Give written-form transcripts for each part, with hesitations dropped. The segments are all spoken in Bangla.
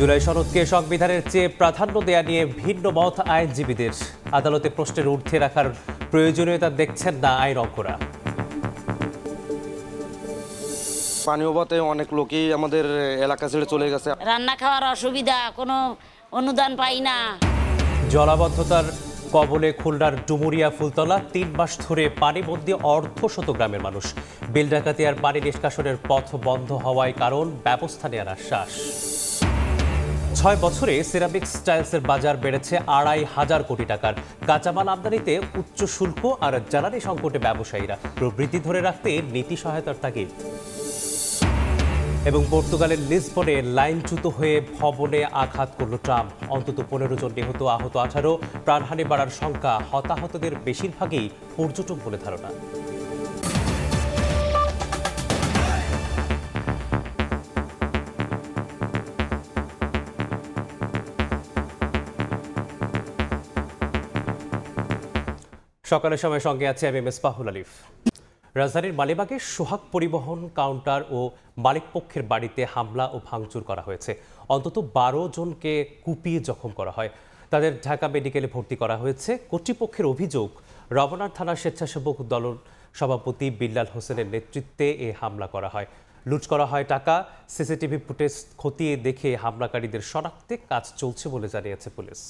জুলাই সনদকে সংবিধানের চেয়ে প্রাধান্য দেয়া নিয়ে ভিন্ন মত আইনজীবীদের। আদালতে প্রশ্নের ঊর্ধ্বে রাখার প্রয়োজনীয়তা দেখছেন না আইনজ্ঞরা। পানি অভাবে অনেক লোকই আমাদের এলাকা ছেড়ে চলে গেছে। রান্না খাওয়ার অসুবিধা, কোনো অনুদান পাই না। জলাবদ্ধতার কবলে খুলনার ডুমুরিয়া ফুলতলা ৩ মাস ধরে পানিবন্দী অর্ধশত গ্রামের মানুষ। বিল ডাকাতি আর পানি নিষ্কাশনের পথ বন্ধ হওয়ায় কারণ ব্যবস্থা নেওয়ার আশ্বাস। ৬ বছরে সিরামিক্স টাইলসের বাজার বেড়েছে ২৫০০ কোটি টাকার। কাঁচামাল আমদানিতে উচ্চ শুল্ক আর জ্বালানি সংকটে ব্যবসায়ীরা। প্রবৃদ্ধি ধরে রাখতে নীতি সহায়তার তাগিদ। এবং পর্তুগালের লিসবনে লাইনচ্যুত হয়ে ভবনে আঘাত করল ট্রাম্প। অন্তত ১৫ জন নিহত, আহত ১৮। প্রাণহানি বাড়ার সংখ্যা। হতাহতদের বেশিরভাগই পর্যটক বলে ধারণা। সকালের সময় সঙ্গে আছে আমি মেসবাহুল আলিফ। রাজধানীর মালিবাগে সোহাগ পরিবহন কাউন্টার ও মালিকপক্ষের বাড়িতে হামলা ও ভাঙচুর করা হয়েছে। অন্তত ১২ জনকে কুপিয়ে জখম করা হয়। তাদের ঢাকা মেডিকেলে ভর্তি করা হয়েছে। কর্তৃপক্ষের অভিযোগ, রমনার থানার স্বেচ্ছাসেবক দল সভাপতি বিল্লাল হোসেনের নেতৃত্বে এ হামলা করা হয়। লুট করা হয় টাকা। সিসিটিভি ফুটেজ খতিয়ে দেখে হামলাকারীদের শনাক্তে কাজ চলছে বলে জানিয়েছে পুলিশ।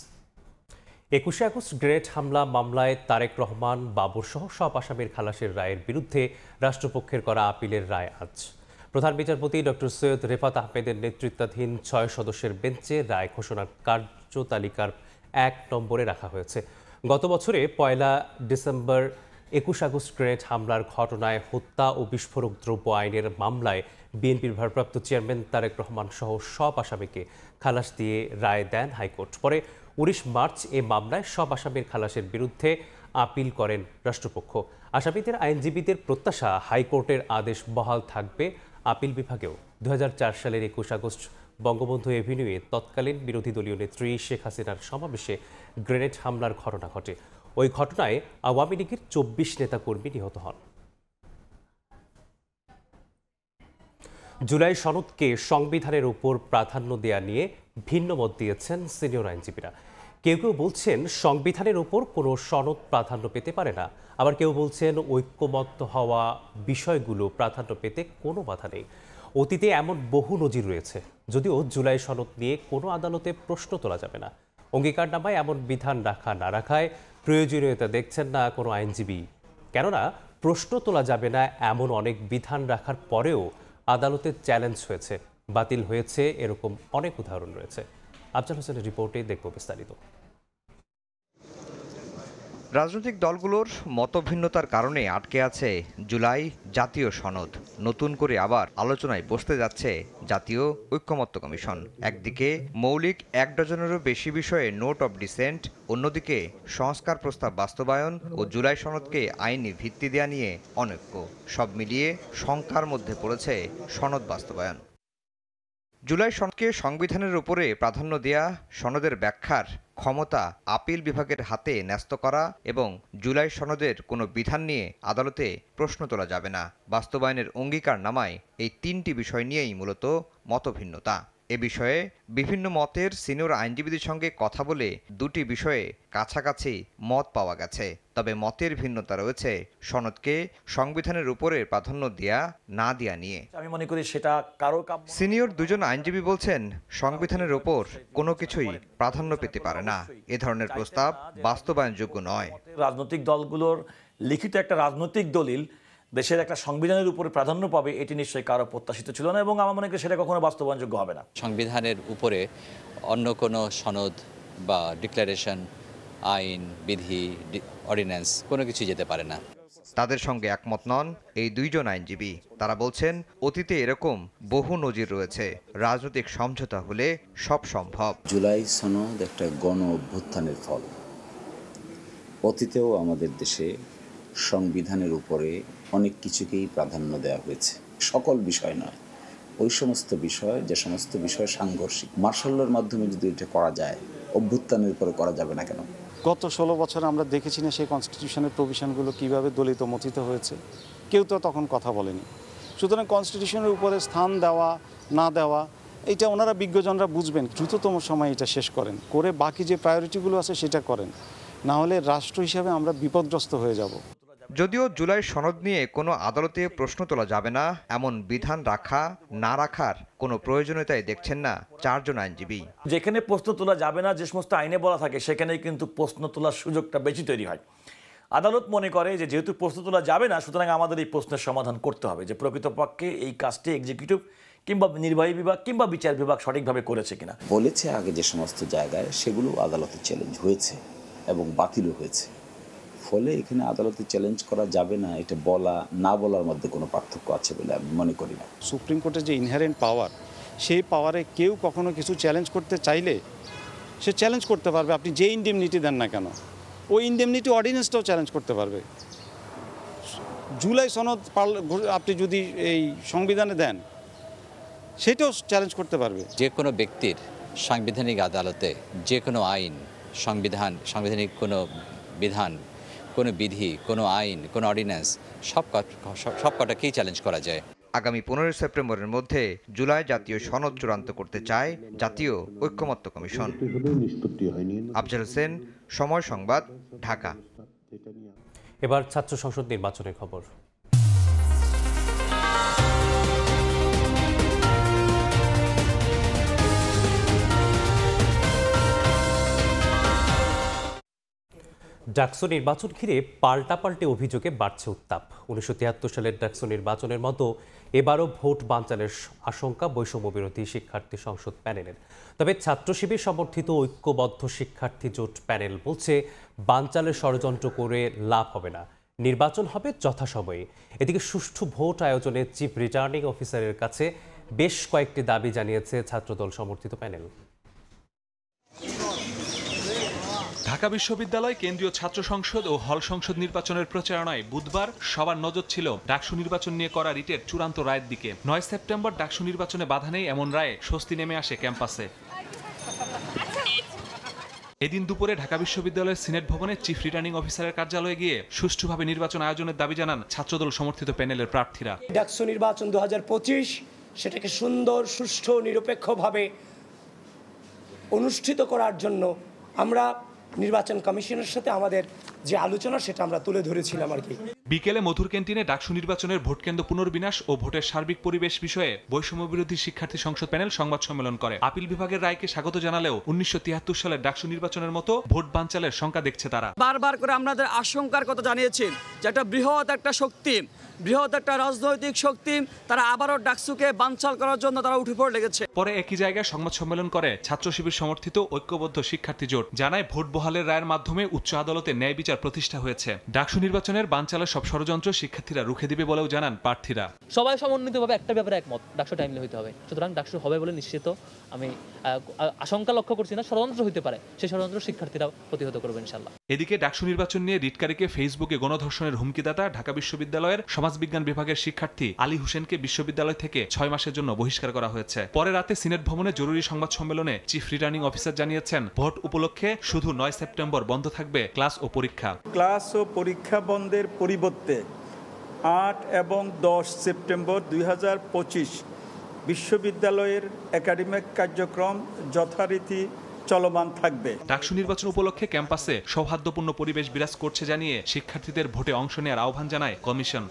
২১শে আগস্ট গ্রেনেড হামলা মামলায় তারেক রহমান, বাবর সহ সব আসামির খালাসের রায়ের বিরুদ্ধে রাষ্ট্রপক্ষের করা আপিলের রায় আজ। প্রধান বিচারপতি ডক্টর সৈয়দ রেফাত আহমেদের নেতৃত্বাধীন ৬ সদস্যের বেঞ্চে রায় ঘোষণার কার্যতালিকার ১ নম্বরে রাখা হয়েছে। গত বছরে ১ ডিসেম্বর ২১ আগস্ট গ্রেনেড হামলার ঘটনায় হত্যা ও বিস্ফোরক দ্রব্য আইনের মামলায় বিএনপির ভারপ্রাপ্ত চেয়ারম্যান তারেক রহমান সহ সব আসামিকে খালাস দিয়ে রায় দেন হাইকোর্ট। পরে ১৯ মার্চ এ মামলায় সব আসামির খালাসের বিরুদ্ধে আপিল করেন রাষ্ট্রপক্ষ। আসামিদের আইনজীবীদের প্রত্যাশা, হাইকোর্টের আদেশ বহাল থাকবে আপিল বিভাগেও। ২০০৪ সালের ২১ আগস্ট বঙ্গবন্ধু এভিনিউয়ে তৎকালীন বিরোধী দলীয় নেত্রী শেখ হাসিনার সমাবেশে গ্রেনেড হামলার ঘটনা ঘটে। ওই ঘটনায় আওয়ামী লীগের ২৪ নেতাকর্মী নিহত হন। জুলাই সনদকে সংবিধানের উপর প্রাধান্য দেয়া নিয়ে ভিন্ন মত দিয়েছেন সিনিয়র আইনজীবীরা। কেউ কেউ বলছেন সংবিধানের উপর কোনো সনদ প্রাধান্য পেতে পারে না, আবার কেউ বলছেন ঐক্যমত্য হওয়া বিষয়গুলো প্রাধান্য পেতে কোনো বাধা নেই। অতীতে এমন বহু নজির রয়েছে, যদিও জুলাই সনদ নিয়ে কোনো আদালতে প্রশ্ন তোলা যাবে না। অঙ্গীকারনামায় এমন বিধান রাখা না রাখায় প্রয়োজনীয়তা দেখছেন না কোনো আইনজীবী। কেননা প্রশ্ন তোলা যাবে না এমন অনেক বিধান রাখার পরেও আদালতে চ্যালেঞ্জ হয়েছে, বাতিল হয়েছে, এরকম অনেক উদাহরণ রয়েছে। আফজাল হোসেনের রিপোর্টে দেখব বিস্তারিত। রাজনৈতিক দলগুলোর মতভিন্নতার কারণে আটকে আছে জুলাই জাতীয় সনদ। নতুন করে আবার আলোচনায় বসতে যাচ্ছে জাতীয় ঐক্যমত্য কমিশন। একদিকে মৌলিক ১ ডজনেরও বেশি বিষয়ে নোট অব ডিসেন্ট, অন্যদিকে সংস্কার প্রস্তাব বাস্তবায়ন ও জুলাই সনদকে আইনি ভিত্তি দেয়া নিয়ে অনৈক্য। সব মিলিয়ে শঙ্কার মধ্যে পড়েছে সনদ বাস্তবায়ন। জুলাই সনদকে সংবিধানের উপরে প্রাধান্য দেয়া, সনদের ব্যাখ্যার ক্ষমতা আপিল বিভাগের হাতে ন্যস্ত করা এবং জুলাই সনদের কোনো বিধান নিয়ে আদালতে প্রশ্ন তোলা যাবে না, বাস্তবায়নের অঙ্গীকারনামায় এই ৩টি বিষয় নিয়েই মূলত মতভিন্নতা। এ বিষয়ে বিভিন্ন মতের সিনিয়র আইনজীবীদের সঙ্গে কথা বলে ২টি বিষয়ে কাছাকাছি মত পাওয়া গেছে। তবে মতের ভিন্নতা রয়েছে সনদকে সংবিধানের উপরে প্রাধান্য দেয়া না দেয়া নিয়ে। আমি মনে করি সেটা কারো সিনিয়র ২ জন আইনজীবী বলছেন সংবিধানের উপর কোনো কিছুই প্রাধান্য পেতে পারে না। এ ধরনের প্রস্তাব বাস্তবায়নযোগ্য নয়। রাজনৈতিক দলগুলোর লিখিত একটা রাজনৈতিক দলিল দেশের একটা সংবিধানের উপরে প্রাধান্য পাবে, এটি নিশ্চয়ই কারো প্রত্যাশিত ছিল না এবং আমার মনে করি সেটা কখনো বাস্তবায়নযোগ্য হবে না। সংবিধানের উপরে অন্য কোনো সনদ বা ডিক্লারেশন, আইন, বিধি, অর্ডিন্যান্স কোনো কিছু যেতে পারে না। তাদের সঙ্গে একমত নন এই ২ জন আইনজীবী। তারা বলছেন অতীতে এরকম বহু নজির রয়েছে, রাজনৈতিক সমঝোতা হলে সব সম্ভব। জুলাই সনদ একটা গণ অভ্যুত্থানের ফল। অতীতেও আমাদের দেশে সংবিধানের উপরে অনেক কিছুকেই প্রাধান্য দেওয়া হয়েছে, সকল বিষয় নয়। ওই সমস্ত বিষয়, যে সমস্ত বিষয় সাংঘর্ষিক, মার্শাল লর মাধ্যমে যদি এটা করা যায়, অভ্যুত্থানের উপরে করা যাবে না কেন? গত ১৬ বছর আমরা দেখেছি না সেই কনস্টিটিউশনের প্রভিশনগুলো কীভাবে দলিত মথিত হয়েছে, কেউ তো তখন কথা বলেনি। সুতরাং কনস্টিটিউশনের উপরে স্থান দেওয়া না দেওয়া এইটা ওনারা বিজ্ঞজনরা বুঝবেন, দ্রুততম সময় এটা শেষ করেন, করে বাকি যে প্রায়োরিটিগুলো আছে সেটা করেন, না হলে রাষ্ট্র হিসাবে আমরা বিপদগ্রস্ত হয়ে যাব। যদিও জুলাই সনদ নিয়ে কোনো আদালতে প্রশ্ন তোলা যাবে না এমন বিধান রাখা না রাখার কোনো প্রয়োজনীয়তাই দেখছেন না 4 জন আইনজীবী। যেখানে প্রশ্ন তোলা যাবে না, যে সমস্ত আইনে বলা থাকে, সেখানে কিন্তু প্রশ্ন তোলার সুযোগটা বেশি তৈরি হয়। আদালত মনে করে যে যেহেতু প্রশ্ন তোলা যাবে না, সুতরাং আমাদের এই প্রশ্নের সমাধান করতে হবে যে প্রকৃতপক্ষে এই কাজটি এক্সিকিউটিভ কিংবা নির্বাহী বিভাগ কিংবা বিচার বিভাগ সঠিকভাবে করেছে কিনা। বলেছে আগে যে সমস্ত জায়গায়, সেগুলো আদালতে চ্যালেঞ্জ হয়েছে এবং বাতিলও হয়েছে। ফলে এখানে আদালতে চ্যালেঞ্জ করা যাবে না, এটা বলা না বলার মধ্যে কোনো পার্থক্য আছে বলে আমি মনে করি না। সুপ্রিম কোর্টের যে ইনহেরেন্ট পাওয়ার, সেই পাওয়ারে কেউ কখনো কিছু চ্যালেঞ্জ করতে চাইলে সে চ্যালেঞ্জ করতে পারবে। আপনি যে ইনডেমনিটি দেন না কেন, ওই ইনডেমনিটি অর্ডিন্যান্সটাও চ্যালেঞ্জ করতে পারবে। জুলাই সনদ আপনি যদি এই সংবিধানে দেন, সেটাও চ্যালেঞ্জ করতে পারবে। যে কোনো ব্যক্তির সাংবিধানিক আদালতে যে কোনো আইন, সাংবিধানিক কোনো বিধান, কোনো বিধি, কোনো আইন, কোনো অর্ডিন্যান্স সব কটাকেই চ্যালেঞ্জ করা যায়। আগামী 15 সেপ্টেম্বরের মধ্যে জুলাই জাতীয় সনদ চূড়ান্ত করতে চায় জাতীয় ঐক্যমত্য কমিশন। আফজাল হোসেন, সময় সংবাদ, ঢাকা। এবার ছাত্র সংসদ নির্বাচনের খবর। ডাকসু নির্বাচন ঘিরে পাল্টাপাল্টি অভিযোগে বাড়ছে উত্তাপ। 1973 সালের ডাকসু নির্বাচনের মতো এবারও ভোট বানচালের আশঙ্কা বৈষম্য বিরোধী শিক্ষার্থী সংসদ প্যানেলের। তবে ছাত্র শিবির সমর্থিত ঐক্যবদ্ধ শিক্ষার্থী জোট প্যানেল বলছে বানচালের ষড়যন্ত্র করে লাভ হবে না, নির্বাচন হবে যথাসময়ে। এদিকে সুষ্ঠু ভোট আয়োজনে চিফ রিটার্নিং অফিসারের কাছে বেশ কয়েকটি দাবি জানিয়েছে ছাত্রদল সমর্থিত প্যানেল। ঢাকা বিশ্ববিদ্যালয় কেন্দ্রীয় ছাত্র সংসদ ও হল সংসদ নির্বাচনের প্রচারণায় বুধবার সবার নজর ছিল ডাকসু নির্বাচন নিয়ে করা রিটের চূড়ান্ত রায়ের দিকে। 9 সেপ্টেম্বর ডাকসু নির্বাচনে বাধা নেই এমন রায়ে স্বস্তি নেমে আসে ক্যাম্পাসে। এদিন দুপুরে ঢাকা বিশ্ববিদ্যালয়ের সিনেট ভবনে চিফ রিটার্নিং অফিসারের কার্যালয়ে গিয়ে সুষ্ঠুভাবে নির্বাচন আয়োজনের দাবি জানান ছাত্রদল সমর্থিত প্যানেলের প্রার্থীরা। ডাকসু নির্বাচন 2025 সেটাকে সুন্দর, সুষ্ঠু, নিরপেক্ষভাবে অনুষ্ঠিত করার জন্য আমরা নির্বাচন কমিশনের সাথে আমাদের যে আলোচনা সেটা আমরা তুলে ধরেছিলাম আর কি। বিকেলে মধুর ক্যান্টিনে ডাকসু নির্বাচনের ভোট কেন্দ্র পুনর্বিন্যাস ও ভোটের সার্বিক পরিবেশ বিষয়ে বৈষম্য বিরোধী শিক্ষার্থী সংসদ প্যানেল সংবাদ সম্মেলন করে। আপিল বিভাগের রায়কে স্বাগত জানালেও 1973 সালের ডাকসু নির্বাচনের মতো ভোট বানচালের শঙ্কা দেখছে তারা। বারবার করে আমাদের আশঙ্কার কথা জানিয়েছেন যে একটা বৃহৎ একটা শক্তি, বৃহৎ একটা রাজনৈতিক শক্তি, তারা আবারও ডাকসুকে বানচাল করার জন্য তারা উঠে পড়ে লেগেছে। পরে একই জায়গায় সংবাদ সম্মেলন করে ছাত্র শিবির সমর্থিত ঐক্যবদ্ধ শিক্ষার্থী জোট, জানায় ভোট বহালের রায়ের মাধ্যমে উচ্চ আদালতে ন্যায় বিচার প্রতিষ্ঠা হয়েছে। ডাকসু নির্বাচনের বানচালের সব ষড়যন্ত্র শিক্ষার্থীরা রুখে দিবে বলেও জানান প্রার্থীরা। সবাই সমন্বিতভাবে একটা ব্যাপারে একমত, ডাকসু টাইমলি হইতে হবে। সুতরাং ডাকসু হবে বলে নিশ্চিত। আমি আশঙ্কা লক্ষ্য করছি না, ষড়যন্ত্র হইতে পারে, সেই ষড়যন্ত্র শিক্ষার্থীরা প্রতিহত করবে ইনশাআল্লাহ। এদিকে ডাকসু নির্বাচন নিয়ে রিটকারীকে ফেসবুকে গণধর্ষণের হুমকিদাতা ঢাকা বিশ্ববিদ্যালয়ের সমাজবিজ্ঞান বিভাগের শিক্ষার্থী আলী হোসেনকে বিশ্ববিদ্যালয় থেকে 6 মাসের জন্য বহিষ্কার করা হয়েছে। পরে রাতে সিনেট ভবনে জরুরি সংবাদ সম্মেলনে চিফ রিটার্নিং অফিসার জানিয়েছেন ভোট উপলক্ষে শুধু 9 সেপ্টেম্বর বন্ধ থাকবে ক্লাস ও পরীক্ষা। ক্লাস ও পরীক্ষা বন্ধের পরিবর্তে 8 এবং 10 সেপ্টেম্বর 2025 বিশ্ববিদ্যালয়ের একাডেমিক কার্যক্রম যথারীতি চলমান থাকবে। ডাকসু নির্বাচন উপলক্ষে ক্যাম্পাসে সৌহার্দ্যপূর্ণ পরিবেশ বিরাজ করছে জানিয়ে শিক্ষার্থীদের ভোটে অংশ নেওয়ার আহ্বান জানায় কমিশন।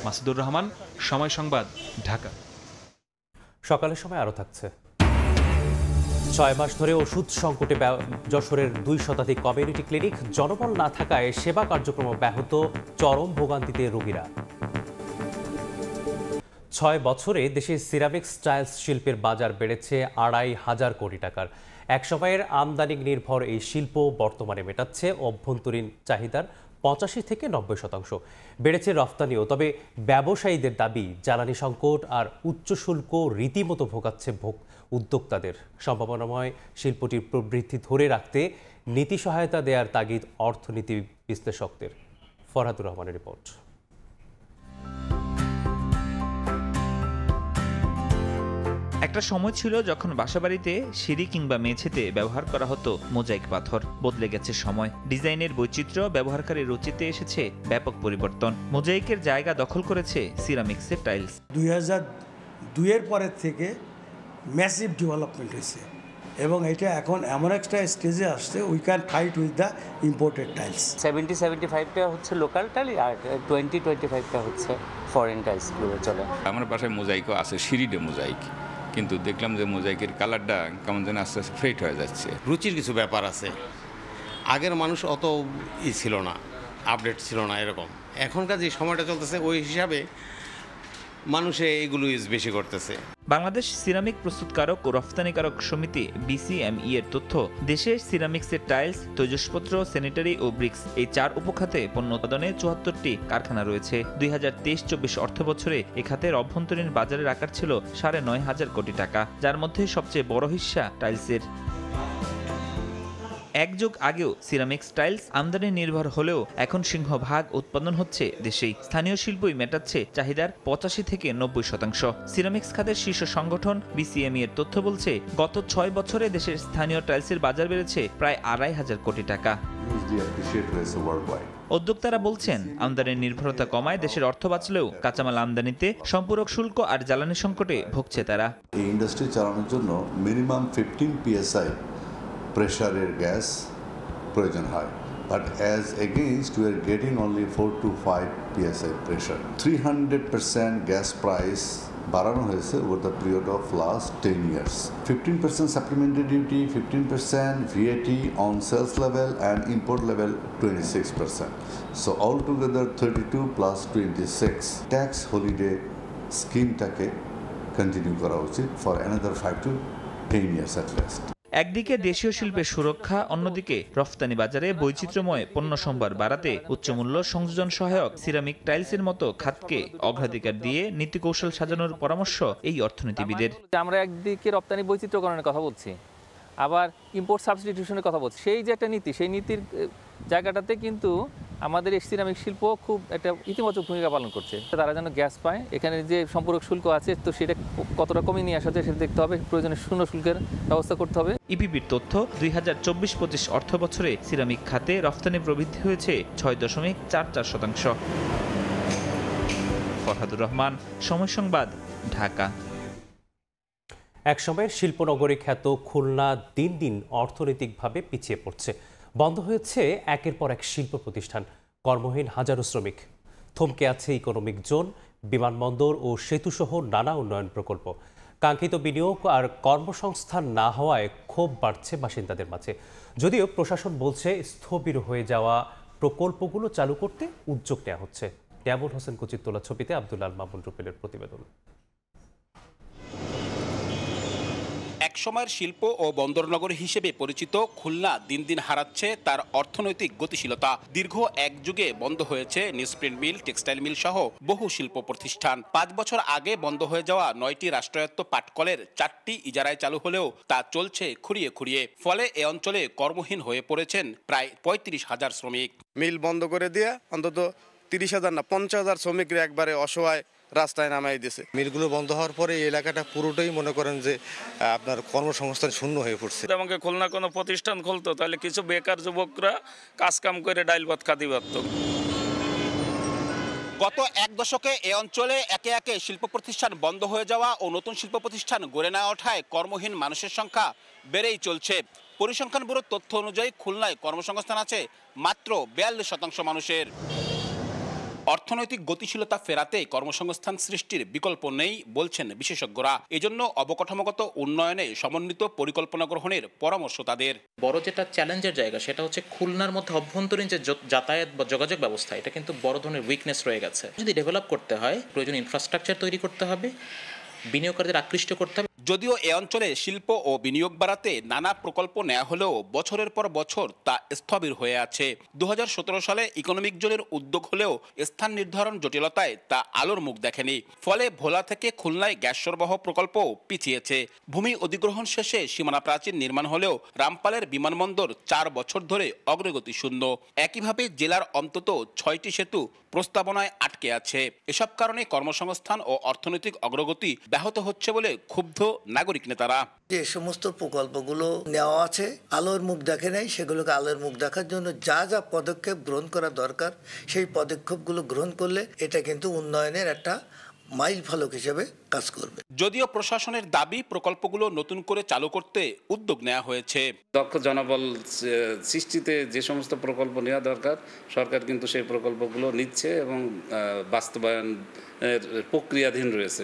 মাসুদুর রহমান, সময় সংবাদ, ঢাকা। সকালের সময় আরও থাকছে। 6 মাস ধরে ওষুধ সংকটে যশোরের 2 শতাধিক কমিউনিটি ক্লিনিক, জনবল না থাকায় সেবা কার্যক্রম ব্যাহত, চরম ভোগান্তিতে রোগীরা। 6 বছরে দেশে সিরামিক্স টাইলস শিল্পের বাজার বেড়েছে 2,500 কোটি টাকার। এক সময়ের আমদানি নির্ভর এই শিল্প বর্তমানে মেটাচ্ছে অভ্যন্তরীণ চাহিদার 85 থেকে 90%। বেড়েছে রফতানিও। তবে ব্যবসায়ীদের দাবি, জ্বালানি সংকট আর উচ্চ শুল্ক রীতিমতো ভোগাচ্ছে উদ্যোক্তাদের। সম্ভাবনাময় শিল্পটির প্রবৃদ্ধি ধরে রাখতে নীতি সহায়তা দেওয়ার তাগিদ অর্থনীতি বিশ্লেষকদের। ফরহাদুর রহমানের রিপোর্ট। একটা সময় ছিল যখন বাসাবাড়িতে সিঁড়ি কিংবা মেঝেতে ব্যবহার করা হতো মোজাইক পাথর। বদলে গেছে সময়, ডিজাইনের বৈচিত্র্য, ব্যবহারকারীর রুচিতে এসেছে ব্যাপক পরিবর্তন। মোজাইকের জায়গা দখল করেছে সিরামিক্সের টাইলস। 2002 এর পরের থেকে ম্যাসিভ ডেভেলপমেন্ট হয়েছে এবং এটা এখন এমন একটা স্টেজে আসছে we can fight with the imported tiles. 70-75টা হচ্ছে লোকাল টাইল আর 20-25টা হচ্ছে ফরেন টাইলসগুলো চলে। আমার বাসায় মোজাইকও আছে, সিঁড়িতে মোজাইক, কিন্তু দেখলাম যে মোজাইকের কালারটা কেমন যেন আস্তে আস্তে ফেড হয়ে যাচ্ছে। রুচির কিছু ব্যাপার আছে, আগের মানুষ অত ছিল না, আপডেট ছিল না এরকম। এখনকার যে সময়টা চলতেছে ওই হিসাবে মানুষে এগুলো ইউজ বেশি করতেছে। বাংলাদেশ সিরামিক প্রস্তুতকারক ও রফতানিকারক সমিতি BCME এর তথ্য, দেশে সিরামিক্সের টাইলস, তৈজসপত্র, স্যানিটারি ও ব্রিক্স এই 4 উপখাতে পণ্য উৎপাদনে 74টি কারখানা রয়েছে। 2023-24 অর্থবছরে এ খাতের অভ্যন্তরীণ বাজারের আকার ছিল 9,500 কোটি টাকা, যার মধ্যে সবচেয়ে বড় হিস্সা টাইলসের। এক যুগ আগেও সিরামিক্স টাইলস আমদানি নির্ভর হলেও এখন সিংহভাগ উৎপাদন হচ্ছে দেশেই। স্থানীয় শিল্পই মেটাচ্ছে চাহিদার 85 থেকে 90%। সিরামিক্স খাতের শীর্ষ সংগঠন BCME এর তথ্য বলছে, গত 6 বছরে দেশের স্থানীয় টাইলসের বাজার বেড়েছে প্রায় 2,500 কোটি টাকা। উদ্যোক্তারা বলছেন, আমদানির নির্ভরতা কমায় দেশের অর্থ বাঁচলেও কাঁচামাল আমদানিতে সম্পূরক শুল্ক আর জ্বালানি সংকটে ভুগছে তারা। এই ইন্ডাস্ট্রি চালানোর জন্য মিনিমাম 15 PSI প্রেশারের গ্যাস প্রয়োজন হয়, but as against we are getting only 4 to 5 PSI pressure. 300% gas price বাড়ানো হয়েছে over the period of last 10 years। 15% supplementary duty, 15% VAT on sales level and import level 26%। So all together 32 + 26 tax holiday স্কিমটাকে কন্টিনিউ করা উচিত for another 5 to 10 years at least. একদিকে দেশীয় শিল্পের সুরক্ষা, অন্যদিকে রফতানি বাজারে বৈচিত্র্যময় পণ্য সম্ভার বাড়াতে উচ্চমূল্য সংযোজন সহায়ক সিরামিক টাইলসের মতো খাতকে অগ্রাধিকার দিয়ে নীতিকৌশল সাজানোর পরামর্শ এই অর্থনীতিবিদের। আমরা একদিকে রপ্তানি বৈচিত্র্যকরণের কথা বলছি, আবার ইম্পোর্ট সাবস্টিটিউশনের কথা বলছি। সেই যে একটা নীতি, সেই নীতির জায়গাটাতে কিন্তু আমাদের এই সিরামিক শিল্প খুব একটা ইতিবাচক ভূমিকা পালন করছে। তারা যেন গ্যাস পায়, এখানে যে সম্পূরক শুল্ক আছে তো সেটা কতটা কমিয়ে নিয়ে আসা যায় সেটা দেখতে হবে, প্রয়োজনে শূন্য শুল্কের ব্যবস্থা করতে হবে। ইপিবির তথ্য, 2024-25 অর্থ বছরে সিরামিক খাতে রফতানি প্রবৃদ্ধি হয়েছে 6.44%। ফরহাদুর রহমান, সময় সংবাদ, ঢাকা। একসময়ের শিল্পনগরী খ্যাত খুলনা দিন দিন অর্থনৈতিকভাবে পিছিয়ে পড়ছে। বন্ধ হয়েছে একের পর এক শিল্প প্রতিষ্ঠান, কর্মহীন হাজারো শ্রমিক। থমকে আছে ইকোনমিক জোন, বিমানবন্দর ও সেতুসহ নানা উন্নয়ন প্রকল্প। কাঙ্ক্ষিত বিনিয়োগ আর কর্মসংস্থান না হওয়ায় ক্ষোভ বাড়ছে বাসিন্দাদের মাঝে। যদিও প্রশাসন বলছে স্থবির হয়ে যাওয়া প্রকল্পগুলো চালু করতে উদ্যোগ নেওয়া হচ্ছে। ক্যাবুল হোসেন কুচির তোলা ছবিতে আব্দুল আল মামুন রুপেলের প্রতিবেদন। একসময়ের শিল্প ও বন্দরনগরী হিসেবে পরিচিত খুলনা দিন দিন হারাচ্ছে তার অর্থনৈতিক গতিশীলতা। দীর্ঘ এক যুগে বন্ধ হয়েছে নিউজপ্রিন্ট মিল, টেক্সটাইল মিল সহ বহু শিল্প প্রতিষ্ঠান। 5 বছর আগে বন্ধ হয়ে যাওয়া 9টি রাষ্ট্রায়ত্ত পাটকলের 4টি ইজারায় চালু হলেও তা চলছে খুঁড়িয়ে খুঁড়িয়ে। ফলে এ অঞ্চলে কর্মহীন হয়ে পড়েছেন প্রায় 35,000 শ্রমিক। মিল বন্ধ করে দিয়ে অন্তত 30,000 না 50,000 শ্রমিকরা একবারে অসহায় রাস্তায় নামাই দিয়েছে। মিলগুলো বন্ধ হওয়ার পরে এই এলাকাটা পুরোটাই মনে করেন যে আপনার কর্মসংস্থান শূন্য হয়ে পড়ছে। আমাকে খুলনা কোনো প্রতিষ্ঠান খুলতো তাহলে কিছু বেকার যুবকরা কাজ কাম করে ডাইল ভাত খাতি পারত। গত এক দশকে এ অঞ্চলে একে একে শিল্প প্রতিষ্ঠান বন্ধ হয়ে যাওয়া ও নতুন শিল্প প্রতিষ্ঠান গড়ে না ওঠায় কর্মহীন মানুষের সংখ্যা বেড়েই চলছে। পরিসংখ্যান ব্যুরোর তথ্য অনুযায়ী খুলনায় কর্মসংস্থান আছে মাত্র 42% মানুষের। অর্থনৈতিক গতিশীলতা ফেরাতে কর্মসংস্থান সৃষ্টির বিকল্প নেই বলছেন বিশেষজ্ঞরা। এজন্য অবকাঠামোগত উন্নয়নে সমন্বিত পরিকল্পনা গ্রহণের পরামর্শ তাদের। বড় যেটা চ্যালেঞ্জের জায়গা সেটা হচ্ছে খুলনার মধ্যে অভ্যন্তরীণ যে যাতায়াত বা যোগাযোগ ব্যবস্থা, এটা কিন্তু বড় ধরনের উইকনেস রয়ে গেছে। যদি ডেভেলপ করতে হয় প্রয়োজনীয় ইনফ্রাস্ট্রাকচার তৈরি করতে হবে, বিনিয়োগকারীদের আকৃষ্ট করতে হবে। যদিও এ অঞ্চলে শিল্প ও বিনিয়োগ বাড়াতে নানা প্রকল্প নেওয়া হলেও বছরের পর বছর তা স্থবির হয়ে আছে। 2017 সালে ইকোনমিক জোনের উদ্যোগ হলেও স্থান নির্ধারণ জটিলতায় তা আলোর মুখ দেখেনি। ফলে ভোলা থেকে খুলনায় গ্যাস সরবরাহ প্রকল্প পিছিয়েছে। ভূমি অধিগ্রহণ শেষে সীমানা প্রাচীর নির্মাণ হলেও রামপালের বিমানবন্দর 4 বছর ধরে অগ্রগতি শূন্য। একইভাবে জেলার অন্তত 6টি সেতু প্রস্তাবনায় আটকে আছে। এসব কারণে কর্মসংস্থান ও অর্থনৈতিক অগ্রগতি ব্যাহত হচ্ছে বলে ক্ষুব্ধ নাগরিক নেতারা। যে সমস্ত প্রকল্পগুলো নেওয়া আছে আলোর মুখ দেখে নাই, সেগুলোকে আলোর মুখ দেখার জন্য যা যা পদক্ষেপ গ্রহণ করা দরকার সেই পদক্ষেপগুলো গ্রহণ করলে এটা কিন্তু উন্নয়নের একটা মাইল ফলক হিসেবে কাজ করবে। যদিও প্রশাসনের দাবি প্রকল্পগুলো নতুন করে চালু করতে উদ্যোগ নেওয়া হয়েছে। দক্ষ জনবল সৃষ্টিতে যে সমস্ত প্রকল্প নেওয়া দরকার সরকার কিন্তু সেই প্রকল্পগুলো নিচ্ছে এবং বাস্তবায়নের প্রক্রিয়াধীন রয়েছে।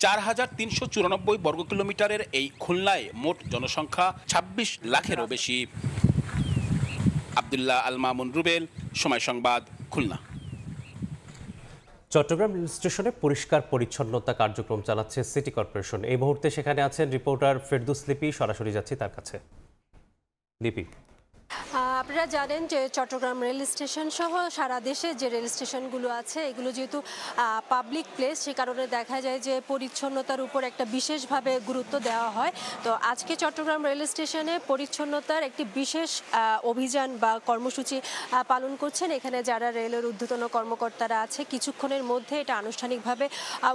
৪,৩94 বর্গ কিলোমিটারের এই খুলনায় মোট জনসংখ্যা ২৬ লাখেরও বেশি। আব্দুল্লাহ আল মামুন রুবেল, সময় সংবাদ, খুলনা। চট্টগ্রাম রেল স্টেশনে পরিষ্কার পরিচ্ছন্নতা কার্যক্রম চালাচ্ছে সিটি কর্পোরেশন। এই মুহূর্তে সেখানে আছেন রিপোর্টার ফেরদৌস লিপি, সরাসরি যাচ্ছি তার কাছে। লিপি, আপনারা জানেন যে চট্টগ্রাম রেল স্টেশন সহ সারা দেশে যে রেল স্টেশনগুলো আছে এগুলো যেহেতু পাবলিক প্লেস, সে কারণে দেখা যায় যে পরিচ্ছন্নতার উপর একটা বিশেষভাবে গুরুত্ব দেওয়া হয়। তো আজকে চট্টগ্রাম রেল স্টেশনে পরিচ্ছন্নতার একটি বিশেষ অভিযান বা কর্মসূচি পালন করছেন এখানে যারা রেলের ঊর্ধ্বতন কর্মকর্তারা আছে। কিছুক্ষণের মধ্যে এটা আনুষ্ঠানিকভাবে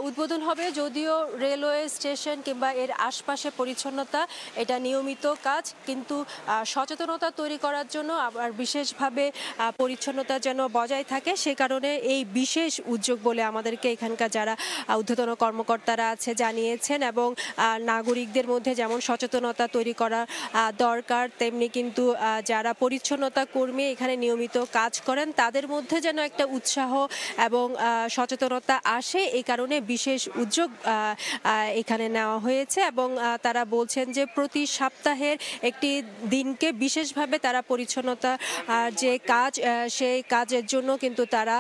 উদ্বোধন হবে। যদিও রেলওয়ে স্টেশন কিংবা এর আশপাশে পরিচ্ছন্নতা এটা নিয়মিত কাজ, কিন্তু সচেতনতা তৈরি করার জন্য আবার বিশেষভাবে পরিচ্ছন্নতা যেন বজায় থাকে সে কারণে এই বিশেষ উদ্যোগ বলে আমাদেরকে এখানকার যারা ঊর্ধ্বতন কর্মকর্তারা আছে জানিয়েছেন। এবং নাগরিকদের মধ্যে যেমন সচেতনতা তৈরি করা দরকার, তেমনি কিন্তু যারা পরিচ্ছন্নতা কর্মী এখানে নিয়মিত কাজ করেন তাদের মধ্যে যেন একটা উৎসাহ এবং সচেতনতা আসে, এই কারণে বিশেষ উদ্যোগ এখানে নেওয়া হয়েছে। এবং তারা বলছেন যে প্রতি সপ্তাহের একটি দিনকে বিশেষভাবে তারা পরিচ্ছন্নতা যে কাজ সেই কাজের জন্য কিন্তু তারা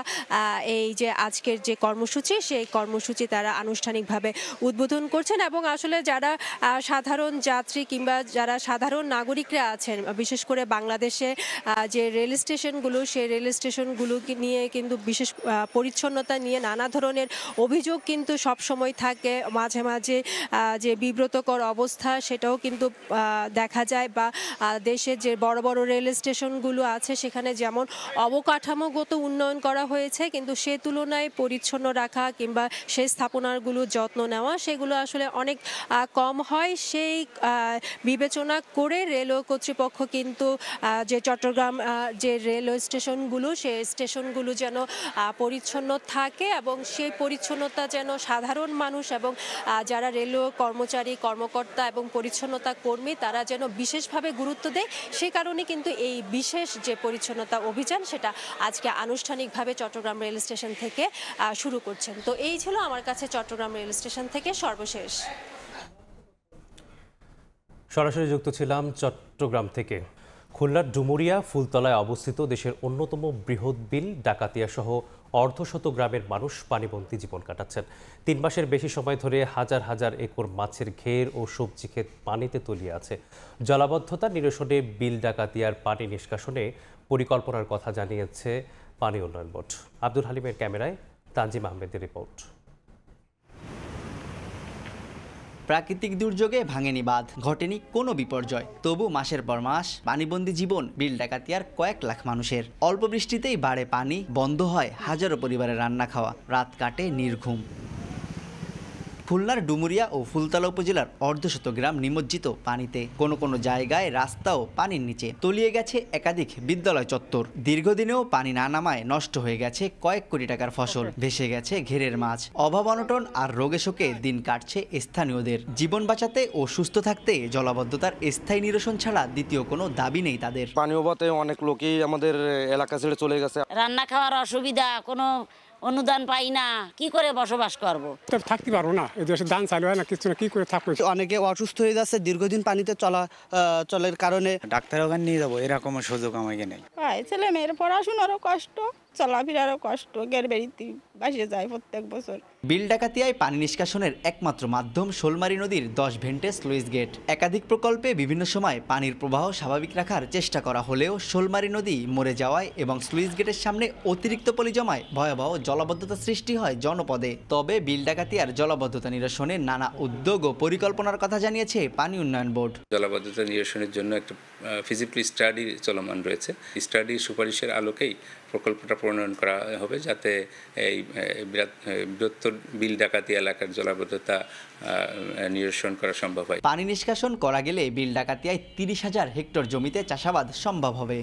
এই যে আজকের যে কর্মসূচি সেই কর্মসূচি তারা আনুষ্ঠানিকভাবে উদ্বোধন করছেন। এবং আসলে যারা সাধারণ যাত্রী কিংবা যারা সাধারণ নাগরিকরা আছেন, বিশেষ করে বাংলাদেশে যে রেল স্টেশনগুলো সেই রেল স্টেশনগুলোকে নিয়ে কিন্তু বিশেষ পরিচ্ছন্নতা নিয়ে নানা ধরনের অভিযোগ কিন্তু সবসময় থাকে। মাঝে মাঝে যে বিব্রতকর অবস্থা সেটাও কিন্তু দেখা যায়, বা দেশের যে বড় বড় রেল স্টেশনগুলো আছে সেখানে যেমন অবকাঠামোগত উন্নয়ন করা হয়েছে কিন্তু সে তুলনায় পরিচ্ছন্ন রাখা কিংবা সেই স্থাপনাগুলো যত্ন নেওয়া সেগুলো আসলে অনেক কম হয়। সেই বিবেচনা করে রেলওয়ে কর্তৃপক্ষ কিন্তু যে চট্টগ্রাম যে রেলওয়ে স্টেশনগুলো সেই স্টেশনগুলো যেন পরিচ্ছন্ন থাকে এবং সেই পরিচ্ছন্নতা যেন সাধারণ মানুষ এবং যারা রেলওয়ে কর্মচারী কর্মকর্তা এবং পরিচ্ছন্নতা কর্মী তারা যেন বিশেষভাবে গুরুত্ব দেয়, সে কারণে কিন্তু এই বিশেষ যে পরিচ্ছন্নতা অভিযান সেটা আজকে আনুষ্ঠানিকভাবে চট্টগ্রাম রেল স্টেশন থেকে শুরু করছেন। তো এই ছিল আমার কাছে চট্টগ্রাম রেল স্টেশন থেকে সর্বশেষ। সরাসরি যুক্ত ছিলাম চট্টগ্রাম থেকে। খুলনার ডুমুরিয়া ফুলতলায় অবস্থিত দেশের অন্যতম বৃহৎ বিল ডাকাতিয়া সহ অর্ধশত গ্রামের মানুষ পানিবন্দী জীবন কাটাচ্ছেন। 3 মাসের বেশি সময় ধরে হাজার হাজার একর মাছের ঘের ও সবজি ক্ষেত পানিতে তলিয়ে আছে। জলাবদ্ধতা নিরসনে বিল ডাকাতিয়ার পানি নিষ্কাশনে পরিকল্পনার কথা জানিয়েছে পানি উন্নয়ন বোর্ড। আব্দুল হালিমের ক্যামেরায় তানজিম আহমেদের রিপোর্ট। প্রাকৃতিক দুর্যোগে ভাঙেনি বাঁধ, ঘটেনি কোনো বিপর্যয়, তবু মাসের পর মাস পানিবন্দী জীবন বিল ডাকাতিয়ার কয়েক লাখ মানুষের। অল্প বৃষ্টিতেই বাড়ে পানি, বন্ধ হয় হাজারো পরিবারের রান্না খাওয়া, রাত কাটে নির্ঘুম। খুলনার ডুমুরিয়া ও ফুলতলা উপজেলার অর্ধশত গ্রাম নিমজ্জিত পানিতে, কোনো জায়গায় রাস্তাও পানির নিচে, তলিয়ে গেছে একাধিক বিদ্যালয় চত্বর। দীর্ঘদিনেও পানি না নামায় নষ্ট হয়ে গেছে কয়েক কোটি টাকার ফসল, ভেসে গেছে ঘেরের মাছ। অভাব অনটন আর রোগে শোকে দিন কাটছে স্থানীয়দের। জীবন বাঁচাতে ও সুস্থ থাকতে জলাবদ্ধতার স্থায়ী নিরসন ছাড়া দ্বিতীয় কোনো দাবি নেই তাদের। পানি অভাবে অনেক লোকই আমাদের এলাকা ছেড়ে চলে গেছে। রান্না খাওয়ার অসুবিধা, কোনো অনুদান পাই না, কি করে বসবাস করব? থাকতে পারবো না, এই দেশে ধান চালু হয় না, কিছু না, কি করে থাকবো? অনেকে অসুস্থ হয়ে যাচ্ছে দীর্ঘদিন পানিতে চলার কারণে। ডাক্তার ওখানে নিয়ে যাবো এরকম সুযোগ আমাকে নেই। ছেলে মেয়ের পড়াশোনারও কষ্ট, চলাফেরারও কষ্ট, বেড়িতে বাসে যায় প্রত্যেক বছর। বিল ডাকাতিয়ায় পানি নিষ্কাশনের একমাত্র মাধ্যম শোলমারী নদীর 10 ভেন্টে স্লুইস গেট। একাধিক প্রকল্পে বিভিন্ন সময় পানির প্রবাহ স্বাভাবিক রাখার চেষ্টা করা হলেও শোলমারী নদী মরে যাওয়ায় এবং স্লুইস গেটের সামনে অতিরিক্ত পলি জমায় ভয়াবহ জলাবদ্ধতা সৃষ্টি হয় জনপদে। তবে বিল ডাকাতিয়ার জলাবদ্ধতা নিরসনে নানা উদ্যোগ ও পরিকল্পনার কথা জানিয়েছে পানি উন্নয়ন বোর্ড। জলাবদ্ধতা নিরসনের জন্য একটা ফিজিবিলিটি স্টাডি চলমান রয়েছে। স্টাডির সুপারিশের আলোকেই প্রকল্পটা প্রণয়ন করা হবে, যাতে এই বৃহত্তর বিল ডাকাতি এলাকার জলাবদ্ধতা নিরসন করা সম্ভব হয়। পানি নিষ্কাশন করা গেলে বিল ডাকাতিয়ায় 30,000 হেক্টর জমিতে চাষাবাদ সম্ভব হবে।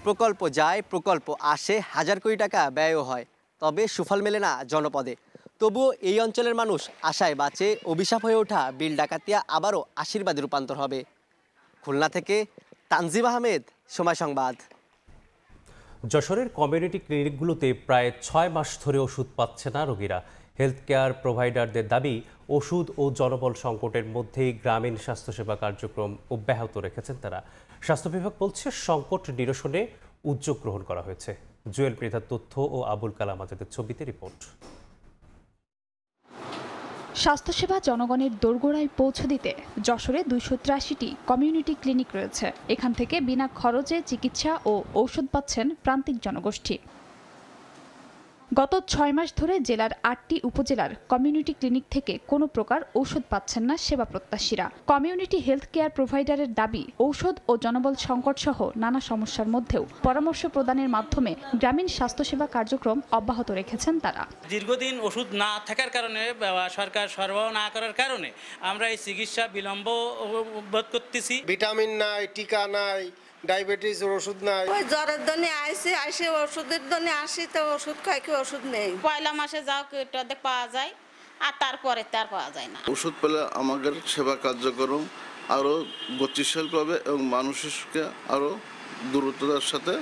প্রকল্প যায়, প্রকল্প আসে, হাজার কোটি টাকা ব্যয়ও হয়, তবে সুফল মেলে না জনপদে। তবুও এই অঞ্চলের মানুষ আশায় বাঁচে অভিশাপ হয়ে ওঠা বিল ডাকাতিয়া আবারও আশীর্বাদে রূপান্তর হবে। খুলনা থেকে তানজিম আহমেদ, সময় সংবাদ। যশোরের কমিউনিটি ক্লিনিকগুলোতে প্রায় 6 মাস ধরে ওষুধ পাচ্ছে না রোগীরা। হেলথ কেয়ার প্রোভাইডারদের দাবি, ওষুধ ও জনবল সংকটের মধ্যেই গ্রামীণ স্বাস্থ্যসেবা কার্যক্রম অব্যাহত রেখেছেন তারা। স্বাস্থ্য বিভাগ বলছে সংকট নিরসনে উদ্যোগ গ্রহণ করা হয়েছে। জুয়েল মৃধার তথ্য ও আবুল কালাম আজাদের ছবিতে রিপোর্ট। স্বাস্থ্যসেবা জনগণের দোরগোড়ায় পৌঁছে দিতে যশোরে 283টি কমিউনিটি ক্লিনিক রয়েছে। এখান থেকে বিনা খরচে চিকিৎসা ও ঔষধ পাচ্ছেন প্রান্তিক জনগোষ্ঠী। গত 6 মাস ধরে জেলার 8টি উপজেলার কমিউনিটি ক্লিনিক থেকে কোনো প্রকার ঔষধ পাচ্ছেন না সেবা প্রত্যাশীরা। কমিউনিটি হেলথ কেয়ার প্রোভাইডারের দাবি, ঔষধ ও জনবল সংকট সহ নানা সমস্যার মধ্যেও পরামর্শ প্রদানের মাধ্যমে গ্রামীণ স্বাস্থ্যসেবা কার্যক্রম অব্যাহত রেখেছেন তারা। দীর্ঘদিন ওষুধ না থাকার কারণে, সরকার সরবরাহ না করার কারণে আমরা এই চিকিৎসা বিলম্ব বোধ করতেছি। ভিটামিন নাই, টিকা নাই, ডায়াবেটিস ওষুধ নাই। ওই জ্বরের জন্য আইসে ওষুধের জন্য আসি, তো ওষুধ খাই কি ওষুধ নেই। পয়লা মাসে যাও কেটে পাওয়া যায়, আর তারপরে তার পাওয়া যায় না। ওষুধ পেলে আমাদের সেবা কার্যক্রম আরও গতিশীল পাবে এবং মানুষকে আরও দ্রুততার সাথে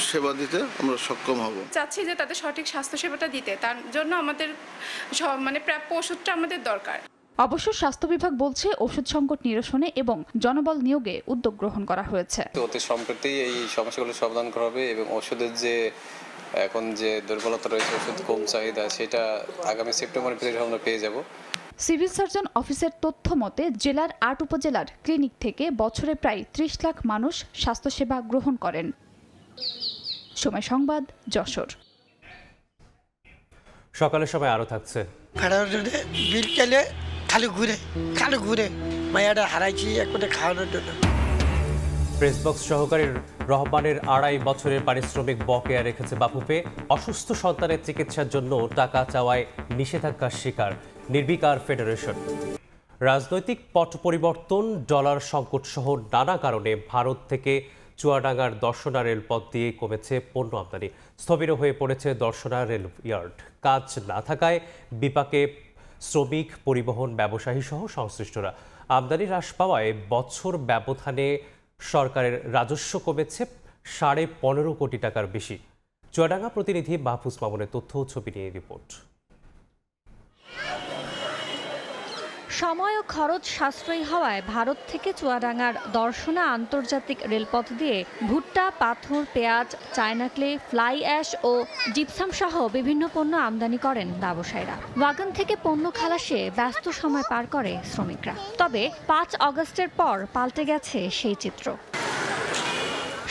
সেবা দিতে আমরা সক্ষম হব। চাচ্ছি যে তাদের সঠিক স্বাস্থ্যসেবাটা দিতে, তার জন্য আমাদের প্রাপ্য ওষুধটা আমাদের দরকার। অবশ্য স্বাস্থ্য বিভাগ বলছে ওষুধ সংকট নিরসনে এবং জনবল নিয়োগে উদ্যোগ গ্রহণ করা হয়েছে। অতি সম্প্রতি এই সমস্যাগুলো সমাধান করা হবে এবং ওষুধের যে এখন যে দুর্বলতা রয়েছে, ওষুধ কম চাহিদা, সেটা আগামী সেপ্টেম্বরের ভিতরে আমরা পেয়ে যাব। সিভিল সার্জন অফিসের তথ্য মতে জেলার 8 উপজেলার ক্লিনিক থেকে বছরে প্রায় 30 লাখ মানুষ স্বাস্থ্যসেবা গ্রহণ করেন। সময় সংবাদ, যশোর। সকালের সময় আরো থাকছে। বিল চাইলে খালি ঘুরে মায়াটা হারাইছি একটা খাওয়ানোর জন্য। প্রেসবক্স সহকারী রহমানের 2.5 বছরের পারিশ্রমিক বকেয়া রেখেছে বাফুফে। অসুস্থ সন্তানের চিকিৎসার জন্য টাকা চাওয়ায় নিষেধাজ্ঞার শিকার নির্বিকার ফেডারেশন। রাজনৈতিক পট পরিবর্তন, ডলার সংকট সহ নানা কারণে ভারত থেকে চুয়াডাঙ্গার দর্শনা রেলপথ দিয়ে কমেছে পণ্য আমদানি। স্থবির হয়ে পড়েছে দর্শনা রেল ইয়ার্ড। কাজ না থাকায় বিপাকে শ্রমিক, পরিবহন ব্যবসায়ী সহ সংশ্লিষ্টরা। আমদানি হ্রাস পাওয়ায় বছর ব্যবধানে সরকারের রাজস্ব কমেছে 15.5 কোটি টাকার বেশি। চুয়াডাঙ্গা প্রতিনিধি মাহফুজ মামুনের তথ্য ও ছবি নিয়ে রিপোর্ট। সময় ও খরচ সাশ্রয়ী হওয়ায় ভারত থেকে চুয়াডাঙ্গার দর্শনা আন্তর্জাতিক রেলপথ দিয়ে ভুট্টা, পাথর, পেঁয়াজ, চায়না ক্লে, ফ্লাই অ্যাশ ও জিপসাম সহ বিভিন্ন পণ্য আমদানি করেন ব্যবসায়ীরা। ওয়াগন থেকে পণ্য খালাসে ব্যস্ত সময় পার করে শ্রমিকরা। তবে 5 আগস্টের পর পাল্টে গেছে সেই চিত্র।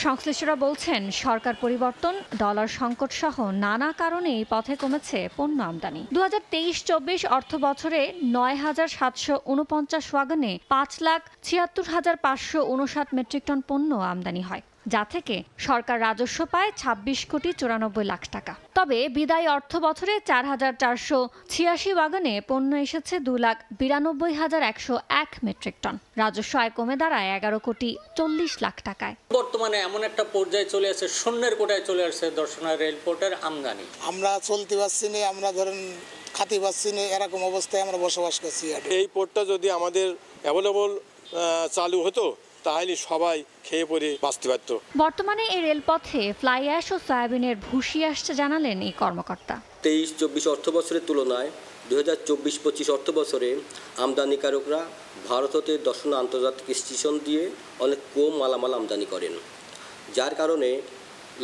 সংশ্লিষ্টরা বলছেন, সরকার পরিবর্তন, ডলার সংকট সহ নানা কারণে এই পথে কমেছে পণ্য আমদানি। 2023-24 অর্থ বছরে 9,749 ওয়াগনে 5,76,559 মেট্রিক টন পণ্য আমদানি হয়, যা থেকে সরকার রাজস্ব পায় 26,94 লাখ টাকা। তবে বিদায়ী অর্থ বছরে 4,486 ওয়াগনে পণ্য এসেছে 2,92,101 মেট্রিক টন। রাজস্ব আয় কমে দাঁড়ায় 11,40 লাখ টাকায়। বর্তমানে এমন একটা পর্যায়ে চলে আসছে, শূন্যের কোটায় চলে আসছে দর্শনা রেলপোর্টের আমদানি। আমরা চলতে পারছি না, আমরা ধরেন খাতে পারছি না, এরকম অবস্থায় আমরা বসবাস করছি। এই পোর্টটা যদি আমাদের অ্যাভেলেবল চালু হতো তাহলে সবাই খেয়ে পরে বাঁচতে পারত। বর্তমানে এই রেলপথে ফ্লাই অ্যাশ ও সয়াবিনের ভুসি আসছে জানালেন এই কর্মকর্তা। 23-24 অর্থ বছরের তুলনায় 2024-25 অর্থ বছরে আমদানিকারকরা ভারত হতে দর্শনা আন্তর্জাতিক স্টেশন দিয়ে অনেক কম মালামাল আমদানি করেন, যার কারণে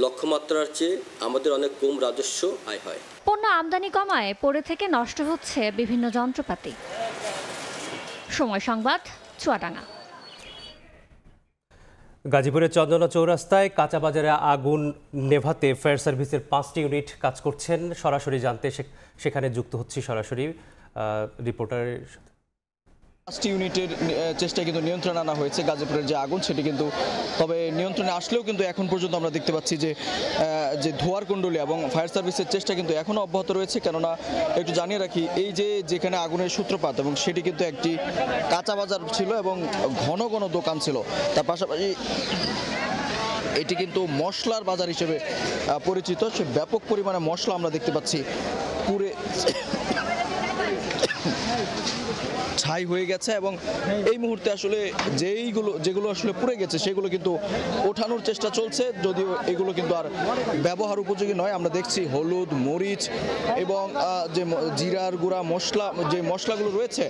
লক্ষ্যমাত্রার চেয়ে আমাদের অনেক কম রাজস্ব আয় হয়। পণ্য আমদানি কমায় পড়ে থেকে নষ্ট হচ্ছে বিভিন্ন যন্ত্রপাতি। সময় সংবাদ, চুয়াডাঙ্গা। গাজীপুরের চন্দনা চৌরাস্তায় কাঁচা বাজারে আগুন নেভাতে ফায়ার সার্ভিসের 5টি ইউনিট কাজ করছেন। সরাসরি জানতে সেখানে যুক্ত হচ্ছি সরাসরি রিপোর্টারের সাথে। 5টি ইউনিটের চেষ্টায় কিন্তু নিয়ন্ত্রণে আনা হয়েছে গাজীপুরের যে আগুন সেটি, কিন্তু তবে নিয়ন্ত্রণে আসলেও কিন্তু এখন পর্যন্ত আমরা দেখতে পাচ্ছি যে ধোঁয়ার কুণ্ডলী এবং ফায়ার সার্ভিসের চেষ্টা কিন্তু এখনও অব্যাহত রয়েছে। কেননা একটু জানিয়ে রাখি, এই যেখানে আগুনের সূত্রপাত এবং সেটি কিন্তু একটি কাঁচা বাজার ছিল এবং ঘন ঘন দোকান ছিল। তার পাশাপাশি এটি কিন্তু মশলার বাজার হিসেবে পরিচিত। সে ব্যাপক পরিমাণে মশলা আমরা দেখতে পাচ্ছি পুড়ে ছাই হয়ে গেছে এবং এই মুহূর্তে আসলে যেগুলো আসলে পুড়ে গেছে সেগুলো কিন্তু ওঠানোর চেষ্টা চলছে, যদিও এগুলো কিন্তু আর ব্যবহার উপযোগী নয়। আমরা দেখছি হলুদ, মরিচ এবং যে জিরার গুঁড়া যে মশলাগুলো রয়েছে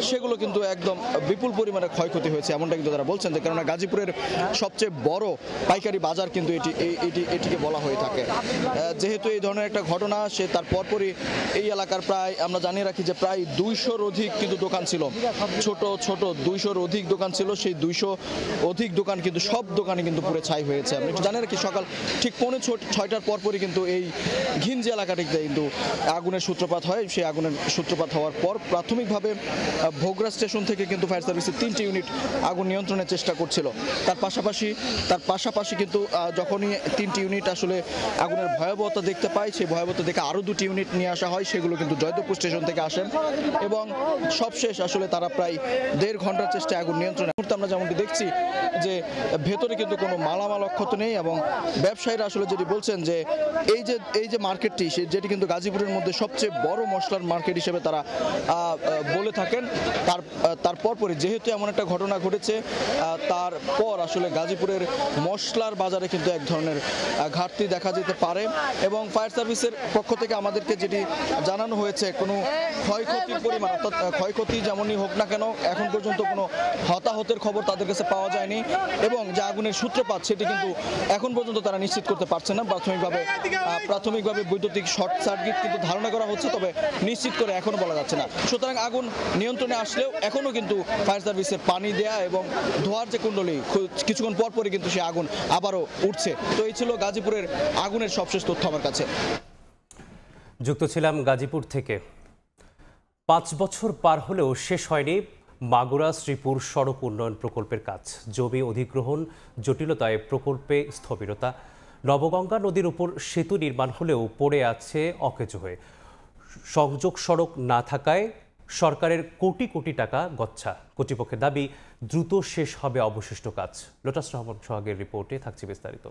সেগুলো কিন্তু একদম বিপুল পরিমাণে ক্ষয়ক্ষতি হয়েছে, এমনটা কিন্তু তারা বলছেন। যে কেননা গাজীপুরের সবচেয়ে বড় পাইকারি বাজার কিন্তু এটিকে বলা হয়ে থাকে। যেহেতু এই ধরনের একটা ঘটনা সে তার পরপরই এই এলাকার প্রায় আমরা জানিয়ে রাখি যে প্রায় 200-র অধিক কিন্তু দোকান ছিল, ছোট 200-র অধিক দোকান ছিল। সেই 200 অধিক দোকান কিন্তু সব দোকানে কিন্তু পুরো ছাই হয়েছে। আমি একটু জানিয়ে রাখি সকাল ঠিক 5:45-টার পরপরই কিন্তু এই ঘিঞ্জি এলাকাটিতে কিন্তু আগুনের সূত্রপাত হয়। সেই আগুনের সূত্রপাত হওয়ার পর প্রাথমিকভাবে ভোগরা স্টেশন থেকে কিন্তু ফায়ার সার্ভিসের 3টি ইউনিট আগুন নিয়ন্ত্রণের চেষ্টা করছিল। তার পাশাপাশি কিন্তু যখনই 3টি ইউনিট আসলে আগুনের ভয়াবহতা দেখতে পায়, সেই ভয়াবহতা দেখে আরও 2টি ইউনিট নিয়ে আসা হয়। সেগুলো কিন্তু জয়দেবপুর স্টেশন থেকে আসেন এবং সবশেষ আসলে তারা প্রায় 1.5 ঘন্টার চেষ্টায় আগুন নিয়ন্ত্রণে। আমরা যেমনটি দেখছি যে ভেতরে কিন্তু কোনো মালামাল অক্ষত নেই এবং ব্যবসায়ীরা আসলে যেটি বলছেন যে এই যে মার্কেটটি যেটি কিন্তু গাজীপুরের মধ্যে সবচেয়ে বড় মশলার মার্কেট হিসেবে তারা বলে থাকেন। তারপরই যেহেতু এমন একটা ঘটনা ঘটেছে তারপর আসলে গাজীপুরের মশলার বাজারে কিন্তু এক ধরনের ঘাটতি দেখা যেতে পারে এবং ফায়ার সার্ভিসের পক্ষ থেকে আমাদেরকে যেটি জানানো হয়েছে কোনো ক্ষয়ক্ষতির পরিমাণ অর্থাৎ ক্ষয়ক্ষতি যেমনই হোক না কেন এখন পর্যন্ত কোনো হতাহতের খবর তাদের কাছে পাওয়া যায়নি এবং যে আগুনের সূত্রপাত সেটি কিন্তু এখন পর্যন্ত তারা নিশ্চিত করতে পারছে না। প্রাথমিকভাবে বৈদ্যুতিক শর্ট সার্কিট কিন্তু ধারণা করা হচ্ছে, তবে নিশ্চিত করে এখনো বলা যাচ্ছে না। সুতরাং আগুন নিয়ন্ত্রণে আসলেও এখনো কিন্তু ফায়ার সার্ভিসের পানি দেয়া এবং ধোয়ার যে কুণ্ডলী কিছুক্ষণ পরপরই কিন্তু সে আগুন আবারও উঠছে। তো এই ছিল গাজীপুরের আগুনের সবশেষ তথ্য আমার কাছে। যুক্ত ছিলাম গাজীপুর থেকে। 5 বছর পার হলেও শেষ হয়নি মাগুরা শ্রীপুর সড়ক উন্নয়ন প্রকল্পের কাজ। জমি অধিগ্রহণ জটিলতায় প্রকল্পে স্থবিরতা। নবগঙ্গা নদীর উপর সেতু নির্মাণ হলেও পড়ে আছে অকেজো হয়ে। সংযোগ সড়ক না থাকায় সরকারের কোটি কোটি টাকা গচ্ছা। কর্তৃপক্ষের দাবি দ্রুত শেষ হবে অবশিষ্ট কাজ। লোটাস রহমান সোহাগের রিপোর্টে থাকছে বিস্তারিত।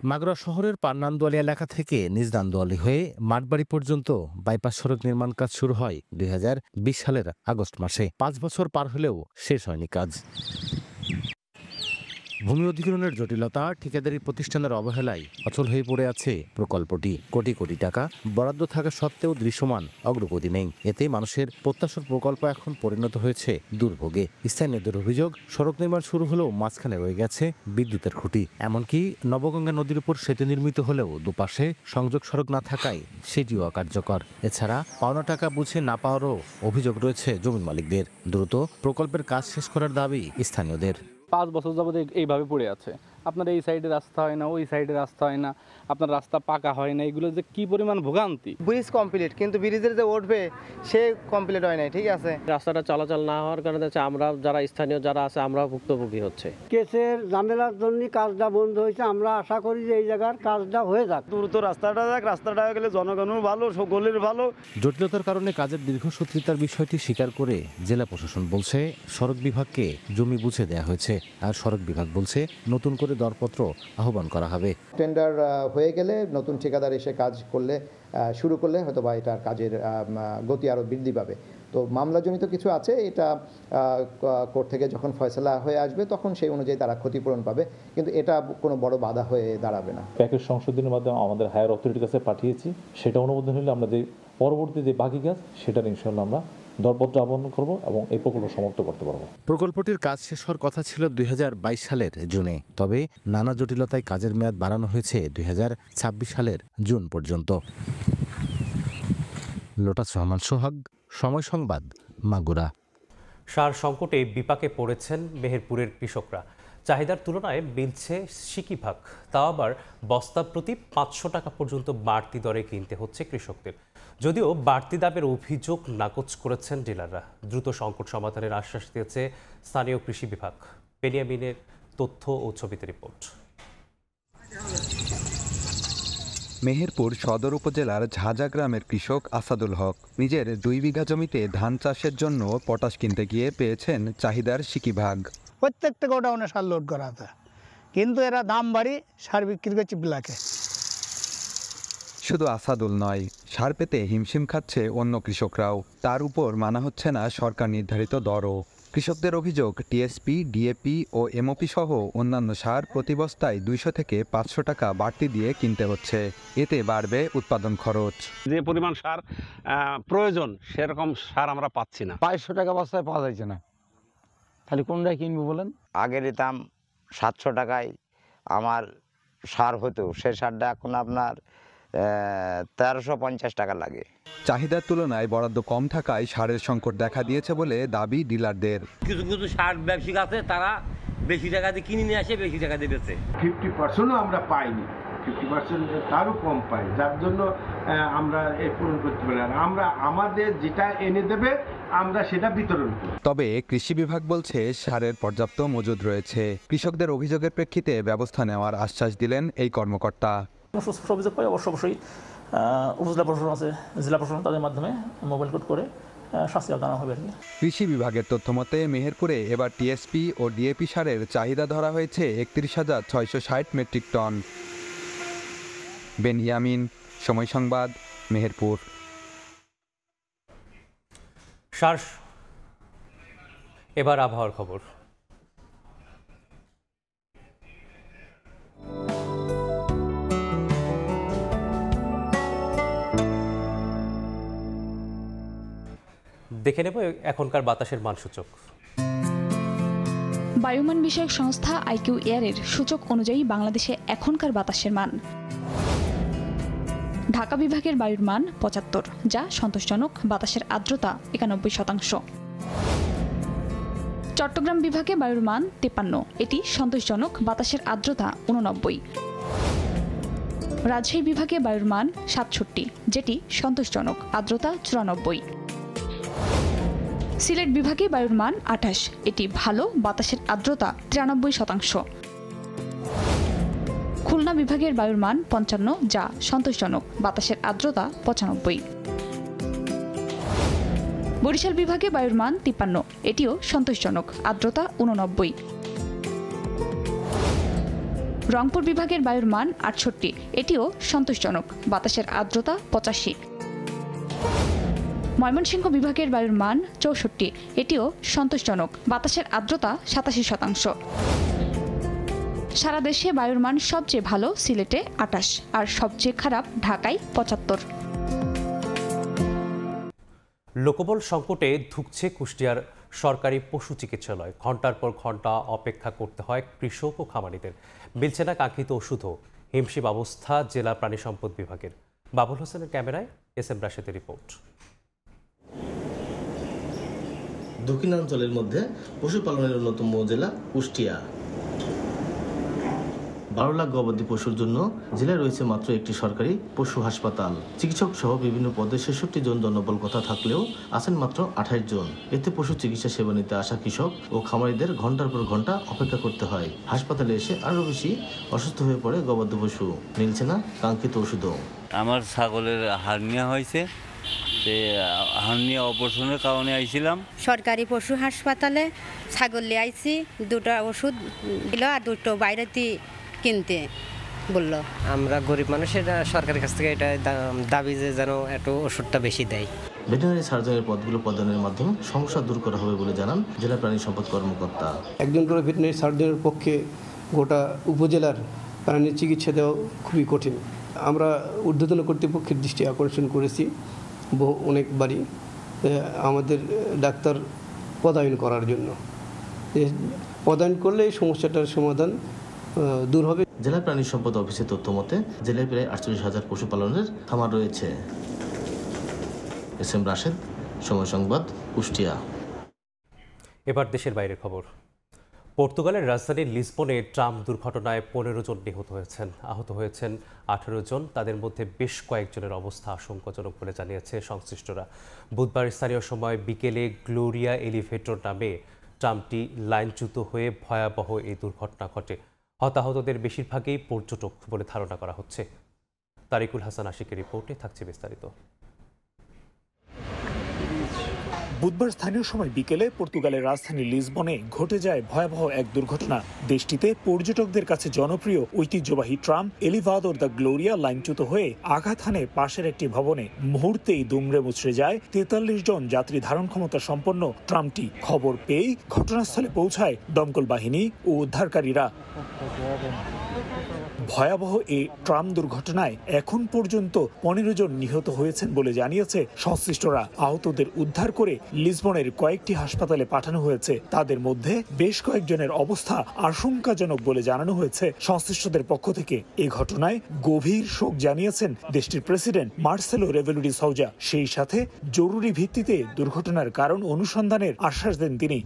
মাগুরা শহরের পান্নানদুয়ালি এলাকা থেকে নিজদানদুয়ালি হয়ে মাঠবাড়ি পর্যন্ত বাইপাস সড়ক নির্মাণ কাজ শুরু হয় 2020 সালের আগস্ট মাসে। 5 বছর পার হলেও শেষ হয়নি কাজ। ভূমি অধিগ্রহণের জটিলতা, ঠিকাদারি প্রতিষ্ঠানের অবহেলায় অচল হয়ে পড়ে আছে প্রকল্পটি। কোটি কোটি টাকা বরাদ্দ থাকা সত্ত্বেও দৃশ্যমান অগ্রগতি নেই। এতে মানুষের প্রত্যাশার প্রকল্প এখন পরিণত হয়েছে দুর্ভোগে। স্থানীয়দের অভিযোগ, সড়ক নির্মাণ শুরু হলেও মাঝখানে রয়ে গেছে বিদ্যুতের খুঁটি। এমনকি নবগঙ্গা নদীর উপর সেতু নির্মিত হলেও দুপাশে সংযোগ সড়ক না থাকায় সেটিও অকার্যকর। এছাড়া পাওনা টাকা বুঝে না পাওয়ারও অভিযোগ রয়েছে জমি মালিকদের। দ্রুত প্রকল্পের কাজ শেষ করার দাবি স্থানীয়দের। 5 বছর যাবত এইভাবে পড়ে আছে। আপনার এই সাইডে রাস্তা হয় না, ওই সাইডে রাস্তা হয় না, আপনার রাস্তা পাকা হয় না। এগুলো যে কি পরিমাণ ভোগান্তি। ব্রিজ কমপ্লিট কিন্তু ব্রিজের যে উঠবে সে কমপ্লিট হয় নাই, ঠিক আছে। রাস্তাটা চলাচল না হওয়ার কারণে আমরা যারা স্থানীয় যারা আছে আমরা ভুক্তভোগী হচ্ছে। কেসের ঝামেলার জন্য কাজটা বন্ধ হয়েছে। আমরা আশা করি যে এই জায়গার কাজটা হয়ে যাক, দ্রুত রাস্তাটা যাক। রাস্তাটা হয়ে গেলে জনগণও ভালো, সকলের ভালো। জটিলতার কারণে কাজের দীর্ঘসূত্রিতার বিষয়টি স্বীকার করে জেলা প্রশাসন বলছে সড়ক বিভাগকে জমি বুঝে দেওয়া হয়েছে, আর সড়ক বিভাগ বলছে নতুন করে দরপত্র আহ্বান করা হবে। টেন্ডার হয়ে গেলে নতুন ঠিকাদার এসে কাজ করলে শুরু করলে হয়তো বা এটার কাজের গতি আরও বৃদ্ধি পাবে। তো মামলাজনিত কিছু আছে, এটা কোর্ট থেকে যখন ফয়সালা হয়ে আসবে তখন সেই অনুযায়ী তারা ক্ষতিপূরণ পাবে, কিন্তু এটা কোনো বড় বাধা হয়ে দাঁড়াবে না। প্যাকেজ সংশোধনের মাধ্যমে আমাদের হায়ার অথরিটির কাছে পাঠিয়েছি, সেটা অনুমোদন হলে আমরা যে পরবর্তী যে বাকি কাজ সেটার ইনশাআল্লাহ আমরা দরপত্র আহ্বান করব এবং এই প্রকল্প সমাপ্ত করতে পারব। প্রকল্পটির কাজ শেষ হওয়ার কথা ছিল 2022 সালের জুনে, তবে নানা জটিলতায় কাজের মেয়াদ বাড়ানো হয়েছে 2026 সালের জুন পর্যন্ত। লোটাস রহমান সোহাগ, সময় সংবাদ, মাগুরা। সার সংকটে বিপাকে পড়েছেন মেহেরপুরের কৃষকরা। চাহিদার তুলনায় মিলছে সিকিভাগ, তাও আবার বস্তা প্রতি 500 টাকা পর্যন্ত বাড়তি দরে কিনতে হচ্ছে কৃষকদের। যদিও বাড়তি দামের অভিযোগ নাকচ করেছেন ডিলাররা। দ্রুত সংকট সমাধানের আশ্বাস দিয়েছে স্থানীয় কৃষি বিভাগ। বেনিয়ামিনের তথ্য ও ছবিতে রিপোর্ট। মেহেরপুর সদর উপজেলার ঝাঁঝা গ্রামের কৃষক আসাদুল হক নিজের 2 বিঘা জমিতে ধান চাষের জন্য পটাশ কিনতে গিয়ে পেয়েছেন চাহিদার সিকিভাগ। প্রত্যেকটা গোডাউনে সার লোড করা আছে, কিন্তু এরা দাম বাড়ি সার বিক্রি করছে ব্ল্যাকে। 5 বছর যাবত এই ভাবে পড়ে আছে। আপনার এই সাইডে রাস্তা হয় না, ওই সাইডে রাস্তা হয় না, আপনার রাস্তা পাকা হয় না। এগুলো যে কি পরিমাণ ভোগান্তি। কেসের ঝামেলার জন্য কাজ দাম বাড়ি সার বিক্রি করছে ব্ল্যাকে। শুধু আসাদুল নয়, সার পেতে হিমশিম খাচ্ছে অন্য কৃষকরাও। তার উপর মানা হচ্ছে না সরকার নির্ধারিত দরও। কৃষকদের অভিযোগ, টিএসপি, ডিএপি ও এমওপি সহ অন্যান্য সার প্রতি বস্তায় 200 থেকে 500 টাকা বাড়তি দিয়ে কিনতে হচ্ছে। এতে বাড়বে উৎপাদন খরচ। যে পরিমাণ সার প্রয়োজন সেরকম সার আমরা পাচ্ছি না। 500 টাকা বস্তায় পাওয়া যাচ্ছে না, তাহলে কোনটাই কিনবো বলেন? আগে নিতাম 700 টাকায় আমার সার হতো, সে সারটা এখন আপনার 1350 টাকা লাগে। চাহিদার তুলনায় বরাদ্দ কম থাকায় সারের সংকট দেখা দিয়েছে বলে দাবি ডিলারদের। কিছু কিছু সার ব্যবসায়িক আছে, তারা বেশি টাকা দিয়ে কিনে নিয়ে আসে, বেশি টাকা দিয়ে বেচে। 50%ও আমরা পাইনি, 50% তারও কম পাই, যার জন্য আমরা পূরণ করতে পারি। আর আমরা আমাদের যেটা এনে দেবে আমরা সেটা বিতরণ করি। তবে কৃষি বিভাগ বলছে সারের পর্যাপ্ত মজুদ রয়েছে। কৃষকদের অভিযোগের প্রেক্ষিতে ব্যবস্থা নেওয়ার আশ্বাস দিলেন এই কর্মকর্তা। অভিযোগ পাই অবশ্যই উপজেলা প্রশাসন আছে, জেলা প্রশাসন, তাদের মাধ্যমে মোবাইল কোড করে শাস্তি জানানো হবে। কৃষি বিভাগের তথ্যমতে মেহেরপুরে এবার টিএসপি ও ডিএপি সারের চাহিদা ধরা হয়েছে 31,660 মেট্রিক টন। বেনিয়ামিন, সময় সংবাদ, মেহেরপুর। এবার আবহাওয়ার খবর। দেখে নেব এখনকার বাতাসের মানসূচক। বায়ুমান বিষয়ক সংস্থা আইকিউ এয়ারের সূচক অনুযায়ী বাংলাদেশে এখনকার বাতাসের মান: ঢাকা বিভাগের বায়ুর মান 75, যা সন্তোষজনক, বাতাসের আর্দ্রতা 91%। চট্টগ্রাম বিভাগে বায়ুর মান 53, এটি সন্তোষজনক, বাতাসের আর্দ্রতা 89। রাজশাহী বিভাগে বায়ুর মান 67, যেটি সন্তোষজনক, আর্দ্রতা 94। সিলেট বিভাগে বায়ুর মান 28, এটি ভালো, বাতাসের আর্দ্রতা 93%। খুলনা বিভাগের বায়ুর মান 55, যা সন্তোষজনক, বাতাসের আর্দ্রতা 95। বরিশাল বিভাগে বায়ুর মান 53, এটিও সন্তোষজনক, আর্দ্রতা 89। রংপুর বিভাগের বায়ুর মান 68, এটিও সন্তোষজনক, বাতাসের আর্দ্রতা 85। ময়মনসিংহ বিভাগের বায়ুর মান 64, এটিও সন্তোষজনক, বাতাসের আর্দ্রতা 87%। সারা দেশে বায়ুর মান সবচেয়ে ভালো সিলেটে 28, আর সবচেয়ে খারাপ ঢাকায় 75। লোকবল সংকটে ধুঁকছে কুষ্টিয়ার সরকারি পশু চিকিৎসালয়। ঘণ্টার পর ঘণ্টা অপেক্ষা করতে হয় কৃষক ও খামারিদের। মিলছে না কাঙ্ক্ষিত ওষুধও। হিমশিম অবস্থা জেলা প্রাণী সম্পদ বিভাগের। বাবুল হোসেনের ক্যামেরায় এস এম রাশেদের রিপোর্ট। দক্ষিণাঞ্চলের মধ্যে পশুপালনের অন্যতম জেলা কুষ্টিয়া। 12 লাখ গবাদি পশুর জন্য জেলায় রয়েছে মাত্র একটি সরকারি পশু হাসপাতাল। চিকিৎসক সহ বিভিন্ন পদে 66 জন জনবল কথা থাকলেও আছেন মাত্র 28 জন। এতে পশু চিকিৎসা সেবা নিতে আসা কৃষক ও খামারিদের ঘন্টার পর ঘন্টা অপেক্ষা করতে হয়। হাসপাতালে এসে আরও বেশি অসুস্থ হয়ে পড়ে গবাদি পশু। মিলছে না কাঙ্ক্ষিত ওষুধও। আমার ছাগলের হার্নিয়া হয়েছে, হার্নিয়া অপারেশনের কারণে আইছিলাম। সরকারি পশু হাসপাতালে ছাগল নিয়ে আইছি, 2টা ওষুধ দিল আর 2টো বাইরেতে কিনতে বললো। আমরা গরিব মানুষের সরকারের কাছ থেকে এটা দাবি যে যেন একটু ওষুধটা বেশি দেয়। ভেটেরিনারি সার্জনের পদগুলো প্রদানের মাধ্যমে সমস্যা দূর করা হবে বলে জানান জেলা প্রাণী সম্পদ কর্মকর্তা। একজন করে ভেটেরিনারি সার্জনের পক্ষে গোটা উপজেলার প্রাণীর চিকিৎসা দেওয়া খুবই কঠিন। আমরা ঊর্ধ্বতন কর্তৃপক্ষের দৃষ্টি আকর্ষণ করেছি অনেকবারই আমাদের ডাক্তার পদায়ন করার জন্য। পদায়ন করলে এই সমস্যাটার সমাধান দূর হবে। জেলা প্রাণী সম্পদ অফিসের তথ্য মতে জেলায় প্রায় 48,000 পশুপালনের খামার রয়েছে। এস এম রাশেদ, সময় সংবাদ, কুষ্টিয়া। এবার দেশের বাইরের খবর। পর্তুগালের রাজধানী লিসবনে ট্রাম দুর্ঘটনায় 15 জন নিহত হয়েছেন। আহত হয়েছেন 18 জন। তাদের মধ্যে বেশ কয়েকজনের অবস্থা আশঙ্কাজনক বলে জানিয়েছে সংশ্লিষ্টরা। বুধবার স্থানীয় সময় বিকেলে গ্লোরিয়া এলিভেটর নামে ট্রামটি লাইনচ্যুত হয়ে ভয়াবহ এই দুর্ঘটনা ঘটে। হতাহতদের বেশিরভাগই পর্যটক বলে ধারণা করা হচ্ছে। তারিকুল হাসান আশিকের রিপোর্টে থাকছে বিস্তারিত। বুধবার স্থানীয় সময় বিকেলে পর্তুগালের রাজধানী লিসবনে ঘটে যায় ভয়াবহ এক দুর্ঘটনা। দেশটিতে পর্যটকদের কাছে জনপ্রিয় ঐতিহ্যবাহী ট্রাম এলিভাদোর দ্য গ্লোরিয়া লাইনচ্যুত হয়ে আঘাত হানে পাশের একটি ভবনে। মুহূর্তেই দুমড়ে মুচড়ে যায় ৪৩ জন যাত্রী ধারণ ক্ষমতা সম্পন্ন ট্রামটি। খবর পেয়েই ঘটনাস্থলে পৌঁছায় দমকল বাহিনী ও উদ্ধারকারীরা। ভয়াবহ এই ট্রাম দুর্ঘটনায় এখন পর্যন্ত ১৫ জন নিহত হয়েছেন বলে জানিয়েছে সংশ্লিষ্টরা। আহতদের উদ্ধার করে লিসবনের কয়েকটি হাসপাতালে পাঠানো হয়েছে। তাদের মধ্যে বেশ কয়েকজনের অবস্থা আশঙ্কাজনক বলে জানানো হয়েছে সংশ্লিষ্টদের পক্ষ থেকে। এই ঘটনায় গভীর শোক জানিয়েছেন দেশটির প্রেসিডেন্ট মার্সেলো রেভেলু ডি সাউজা। সেই সাথে জরুরি ভিত্তিতে দুর্ঘটনার কারণ অনুসন্ধানের আশ্বাস দেন তিনি।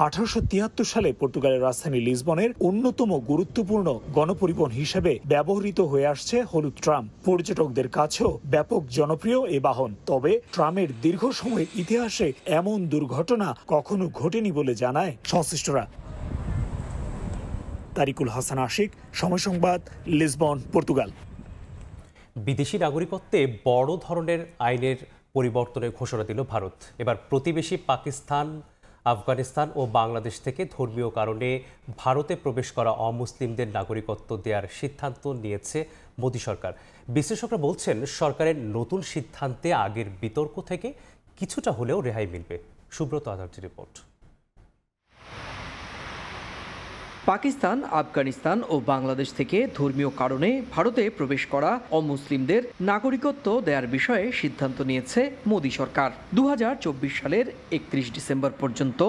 ১৮৭৩ সালে পর্তুগালের রাজধানী লিসবনের অন্যতম গুরুত্বপূর্ণ গণপরিবহন হিসেবে ব্যবহৃত হয়ে আসছে হলুদ ট্রাম। পর্যটকদের কাছেও ব্যাপক জনপ্রিয় এ বাহন। তবে ট্রামের দীর্ঘ সময়ের ইতিহাসে এমন দুর্ঘটনা কখনো ঘটেনি বলে জানায় সংশ্লিষ্টরা। তারিকুল হাসান আশিক, সময় সংবাদ, লিসবন, পর্তুগাল। বিদেশি নাগরিকত্বে বড় ধরনের আইনের পরিবর্তনের ঘোষণা দিল ভারত। এবার প্রতিবেশী পাকিস্তান, আফগানিস্তান ও বাংলাদেশ থেকে ধর্মীয় কারণে ভারতে প্রবেশ করা অমুসলিমদের নাগরিকত্ব দেওয়ার সিদ্ধান্ত নিয়েছে মোদী সরকার। বিশ্লেষকরা বলছেন, সরকারের নতুন সিদ্ধান্তে আগের বিতর্ক থেকে কিছুটা হলেও রেহাই মিলবে। সুব্রত আচার্যের রিপোর্ট। পাকিস্তান, আফগানিস্তান ও বাংলাদেশ থেকে ধর্মীয় কারণে ভারতে প্রবেশ করা অমুসলিমদের নাগরিকত্ব দেওয়ার বিষয়ে সিদ্ধান্ত নিয়েছে মোদী সরকার। ২০২৪ সালের ৩১ ডিসেম্বর পর্যন্ত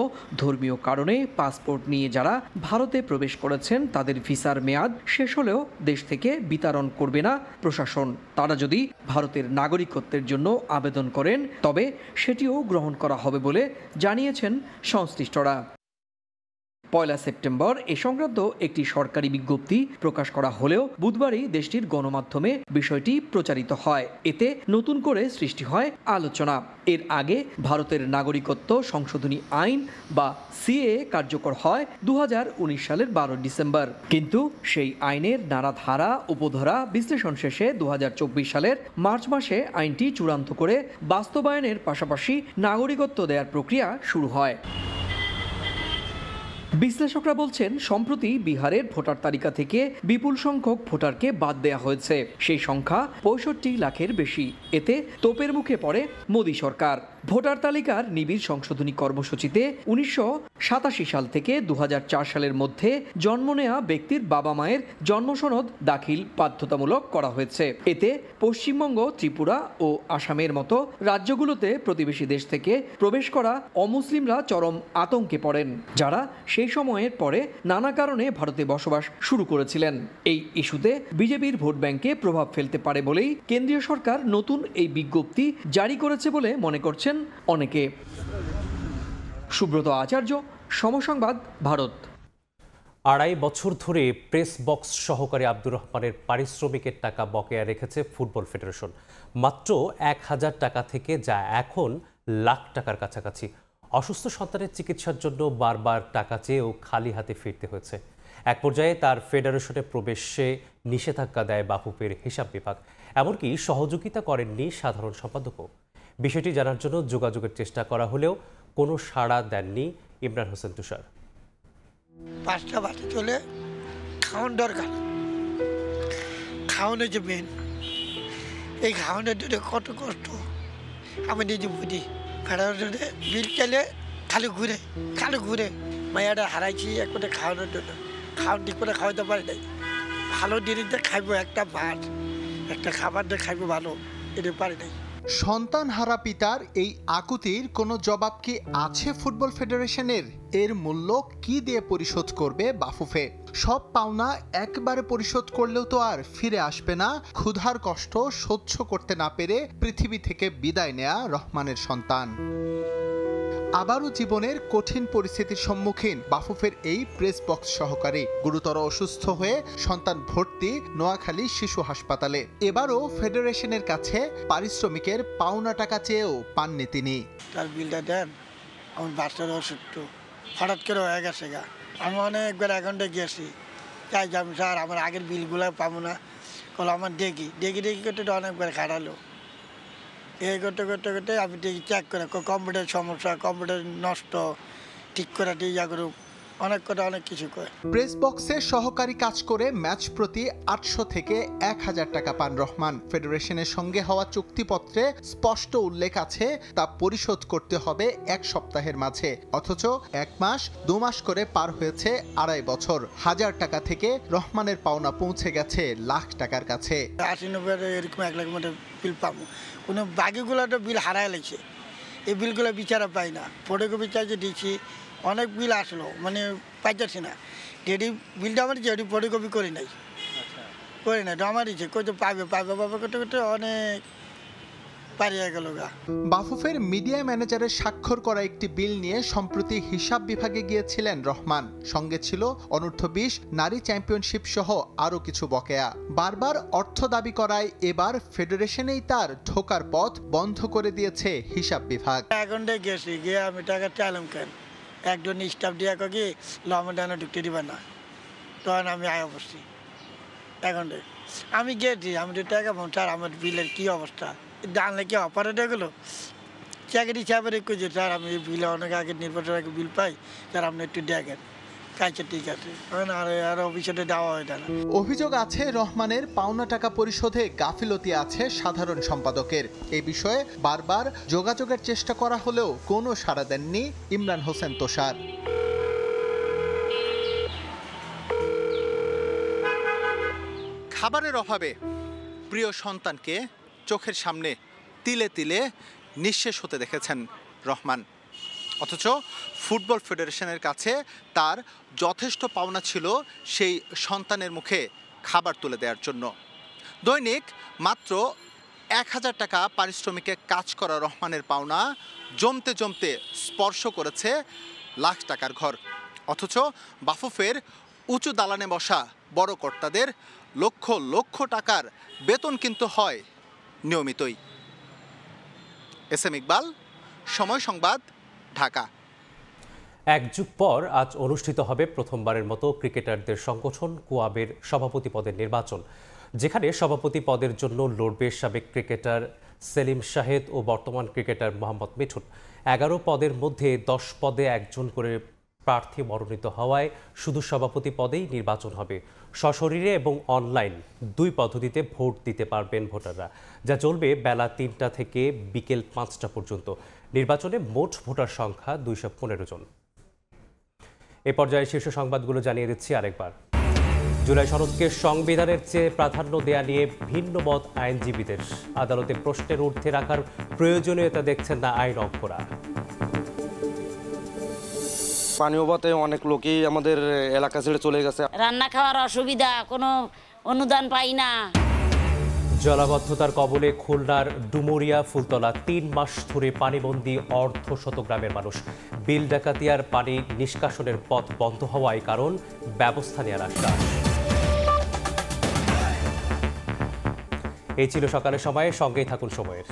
ধর্মীয় কারণে পাসপোর্ট নিয়ে যারা ভারতে প্রবেশ করেছেন তাদের ভিসার মেয়াদ শেষ হলেও দেশ থেকে বিতাড়ন করবে না প্রশাসন। তারা যদি ভারতের নাগরিকত্বের জন্য আবেদন করেন তবে সেটিও গ্রহণ করা হবে বলে জানিয়েছেন সংশ্লিষ্টরা। ১ সেপ্টেম্বর এ সংক্রান্ত একটি সরকারি বিজ্ঞপ্তি প্রকাশ করা হলেও বুধবারই দেশটির গণমাধ্যমে বিষয়টি প্রচারিত হয়। এতে নতুন করে সৃষ্টি হয় আলোচনা। এর আগে ভারতের নাগরিকত্ব সংশোধনী আইন বা সিএএ কার্যকর হয় ২০১৯ সালের ১২ ডিসেম্বর। কিন্তু সেই আইনের নানা ধারা উপধারা বিশ্লেষণ শেষে ২০২৪ সালের মার্চ মাসে আইনটি চূড়ান্ত করে বাস্তবায়নের পাশাপাশি নাগরিকত্ব দেওয়ার প্রক্রিয়া শুরু হয়। বিশ্লেষকরা বলছেন, সম্প্রতি বিহারের ভোটার তালিকা থেকে বিপুল সংখ্যক ভোটারকে বাদ দেওয়া হয়েছে। সেই সংখ্যা ৬৫ লাখের বেশি। এতে তোপের মুখে পড়ে মোদী সরকার। ভোটার তালিকার নিবিড় সংশোধনী কর্মসূচিতে ১৯৮৭ সাল থেকে ২০০৪ সালের মধ্যে জন্ম নেওয়া ব্যক্তির বাবা মায়ের জন্মসনদ দাখিল বাধ্যতামূলক করা হয়েছে। এতে পশ্চিমবঙ্গ, ত্রিপুরা ও আসামের মতো রাজ্যগুলোতে প্রতিবেশী দেশ থেকে প্রবেশ করা অমুসলিমরা চরম আতঙ্কে পড়েন, যারা সেই সময়ের পরে নানা কারণে ভারতে বসবাস শুরু করেছিলেন। এই ইস্যুতে বিজেপির ভোট ব্যাংকে প্রভাব ফেলতে পারে বলেই কেন্দ্রীয় সরকার নতুন এই বিজ্ঞপ্তি জারি করেছে বলে মনে করছেন অনেকে। সুব্রত আচার্য, সময় সংবাদ, ভারত। ২.৫ বছর ধরে প্রেস বক্স সহকারী আব্দুর রহমানের পারিশ্রমিকের টাকা বকেয়া রেখেছে ফুটবল ফেডারেশন। মাত্র ১,০০০ টাকা থেকে যা এখন লাখ টাকার কাছাকাছি। অসুস্থ সন্তানের চিকিৎসার জন্য বারবার টাকা চেয়েও খালি হাতে ফিরতে হয়েছে। এক পর্যায়ে তার ফেডারেশনে প্রবেশে নিষেধাজ্ঞা দেয় বাফুফের হিসাব বিভাগ। এমনকি সহযোগিতা করেননি সাধারণ সম্পাদকও। বিষয়টি জানার জন্য যোগাযোগের চেষ্টা করা হলেও কোনো সাড়া দেননি ইমরান হোসেন তুষার। 5টা বাতি চলে খাওয়ান দরকার, খাওয়ানো যে মেন, এই খাওয়ানোর জন্য কত কষ্ট আমি নিজে বুঝি। ফেডারেশনে বিল চাইলে খালি ঘুরে মায়াটা হারাইছি এক করে খাওয়ানোর জন্য। খাওয়ান ঠিক করে খাওয়াতে পারি নাই। ভালো জিনিসটা খাইবো, একটা ভাত একটা খাবার দিয়ে খাইবো ভালো, এটা পারি নাই। সন্তান হারা পিতার এই আকুতির কোনো জবাব কি আছে ফুটবল ফেডারেশনের? এর মূল্য কি দিয়ে পরিশোধ করবে বাফুফে? সব পাওনা একবারে পরিশোধ করলেও তো আর ফিরে আসবে না ক্ষুধার কষ্ট সহ্য করতে না পেরে পৃথিবী থেকে বিদায় নেয়া রহমানের সন্তান। আবারও জীবনের কঠিন পরিস্থিতির সম্মুখীন বাফুফের এই প্রেস বক্স সহকারী। গুরুতর অসুস্থ হয়ে সন্তান ভর্তি নোয়াখালী শিশু হাসপাতালে। এবারও ফেডারেশনের কাছে পারিশ্রমিকের পাওনা টাকা চেয়েও পাননি তিনি। তার বিলটা দেন, আমার বাচ্চার অসুস্থ, হঠাৎ করে হয়ে গেছে গা। আমি অনেকবার অ্যাকাউন্টে গেছি, তাই যাবো স্যার আমার আগের বিলগুলো পাবো না। বলো আমার দেখি করতে অনেকবার খাটালো, এই করতে করতে করতে আমি চেক করে কম্পিউটার সমস্যা, কম্পিউটার নষ্ট, ঠিক করে ইয়া করুক, অনেক কথা অনেক কিছু করে। প্রেস বক্সে সহকারী কাজ করে ম্যাচ প্রতি 800 থেকে 1000 টাকা পান রহমান। ফেডারেশনের সঙ্গে হওয়া চুক্তিপত্রে স্পষ্ট উল্লেখ আছে তা পরিশোধ করতে হবে 1 সপ্তাহের মাঝে, অথচ 1 মাস 2 মাস করে পার হয়েছে 2.5 বছর। 1000 টাকা থেকে রহমানের পাওনা পৌঁছে গেছে লাখ টাকার কাছে। 80-90 এরকম 1 লাখ মতো বিল পাবো, কোনো বাকিগুলো তো বিল হারায় লাগছে, এই বিলগুলো বিচারা পাই না। ফটোকপি চার্জে দিচ্ছি, অনেক বিল আসলো, মানে পাইতেছি না। যেটি বিলটা আমার যেটি ফটোকপি করি নাই তো আমার ইচ্ছে কত পাবে বাবা করতে করতে অনেক পারিয়ে গেল গা। বাফুফের মিডিয়া ম্যানেজারের স্বাক্ষর করা একটি বিল নিয়ে সম্প্রতি হিসাব বিভাগে গিয়েছিলেন রহমান। সঙ্গে ছিল অনূর্ধ্ব 20 নারী চ্যাম্পিয়নশিপ সহ আরও কিছু বকেয়া। বারবার অর্থ দাবি করায় এবার ফেডারেশনেই তার ঢোকার পথ বন্ধ করে দিয়েছে হিসাব বিভাগ। এখন গেছি গিয়ে আমি টাকা চাইলাম কেন, একজন স্টাফ দিয়ে কি লম্বা ঢুকতে দিবে না, তখন আমি আয় বসছি। এখন আমি গেছি, আমি তো টাকা স্যার আমার বিলের কী অবস্থা, জানলে কি অপারেট গেলো চাকরি চাপের খুঁজে স্যার আমি বিলে অনেক আগে নির্বাচন আগে বিল পাই, স্যার আপনি একটু দেখেন। ঠিক আছে, আর অফিসে দেওয়া হয় না। অভিযোগ আছে রহমানের পাওনা টাকা পরিশোধে গাফিলতি আছে সাধারণ সম্পাদকের। এই বিষয়ে বারবার যোগাযোগের চেষ্টা করা হলেও কোনো সাড়া দেননি ইমরান হোসেন তোষার। খাবারের অভাবে প্রিয় সন্তানকে চোখের সামনে তিলে তিলে নিঃশেষ হতে দেখেছেন রহমান, অথচ ফুটবল ফেডারেশনের কাছে তার যথেষ্ট পাওনা ছিল সেই সন্তানের মুখে খাবার তুলে দেওয়ার জন্য। দৈনিক মাত্র 1000 টাকা পারিশ্রমিকে কাজ করা রহমানের পাওনা জমতে জমতে স্পর্শ করেছে লাখ টাকার ঘর, অথচ বাফুফের উঁচু দালানে বসা বড় কর্তাদের লক্ষ লক্ষ টাকার বেতন কিন্তু হয় নিয়মিতই। এসএম ইকবাল, সময় সংবাদ, ঢাকা। এক যুগ পর আজ অনুষ্ঠিত হবে প্রথমবারের মতো ক্রিকেটারদের সংগঠন কোয়াবের সভাপতি পদের নির্বাচন, যেখানে সভাপতি পদের জন্য লড়বে সাবেক ক্রিকেটার সেলিম শাহেদ ও বর্তমান ক্রিকেটার মোহাম্মদ মিঠুন। 11 পদের মধ্যে 10 পদে একজন করে প্রার্থী মনোনীত হওয়ায় শুধু সভাপতি পদেই নির্বাচন হবে। সশরীরে এবং অনলাইন 2 পদ্ধতিতে ভোট দিতে পারবেন ভোটাররা, যা চলবে বেলা 3টা থেকে বিকেল 5টা পর্যন্ত। নির্বাচনে মোট ভোটার সংখ্যা 215 জন। এ পর্যায়ে শীর্ষ সংবাদগুলো জানিয়ে দিচ্ছি আরেকবার। জুলাই সনদকে সংবিধানের চেয়ে প্রাধান্য দেয়া নিয়ে ভিন্ন মত আইনজীবীদের। আদালতে প্রশ্নের ঊর্ধ্বে রাখার প্রয়োজনীয়তা দেখছেন না আইনজ্ঞরা। পানীয় পথে অনেক লোকই আমাদের এলাকা ছেড়ে চলে গেছে। রান্না খাওয়ার অসুবিধা, কোনো অনুদান পাই না। জলাবদ্ধতার কবলে খুলনার ডুমুরিয়া ফুলতলা 3 মাস ধরে পানিবন্দী অর্ধশত গ্রামের মানুষ। বিল ডাকাতিয়ার পানি নিষ্কাশনের পথ বন্ধ হওয়ায় কারণ ব্যবস্থা নেওয়ার আশ্বাস। এই ছিল সকালের সময়ে, সঙ্গেই থাকুন সময়ের।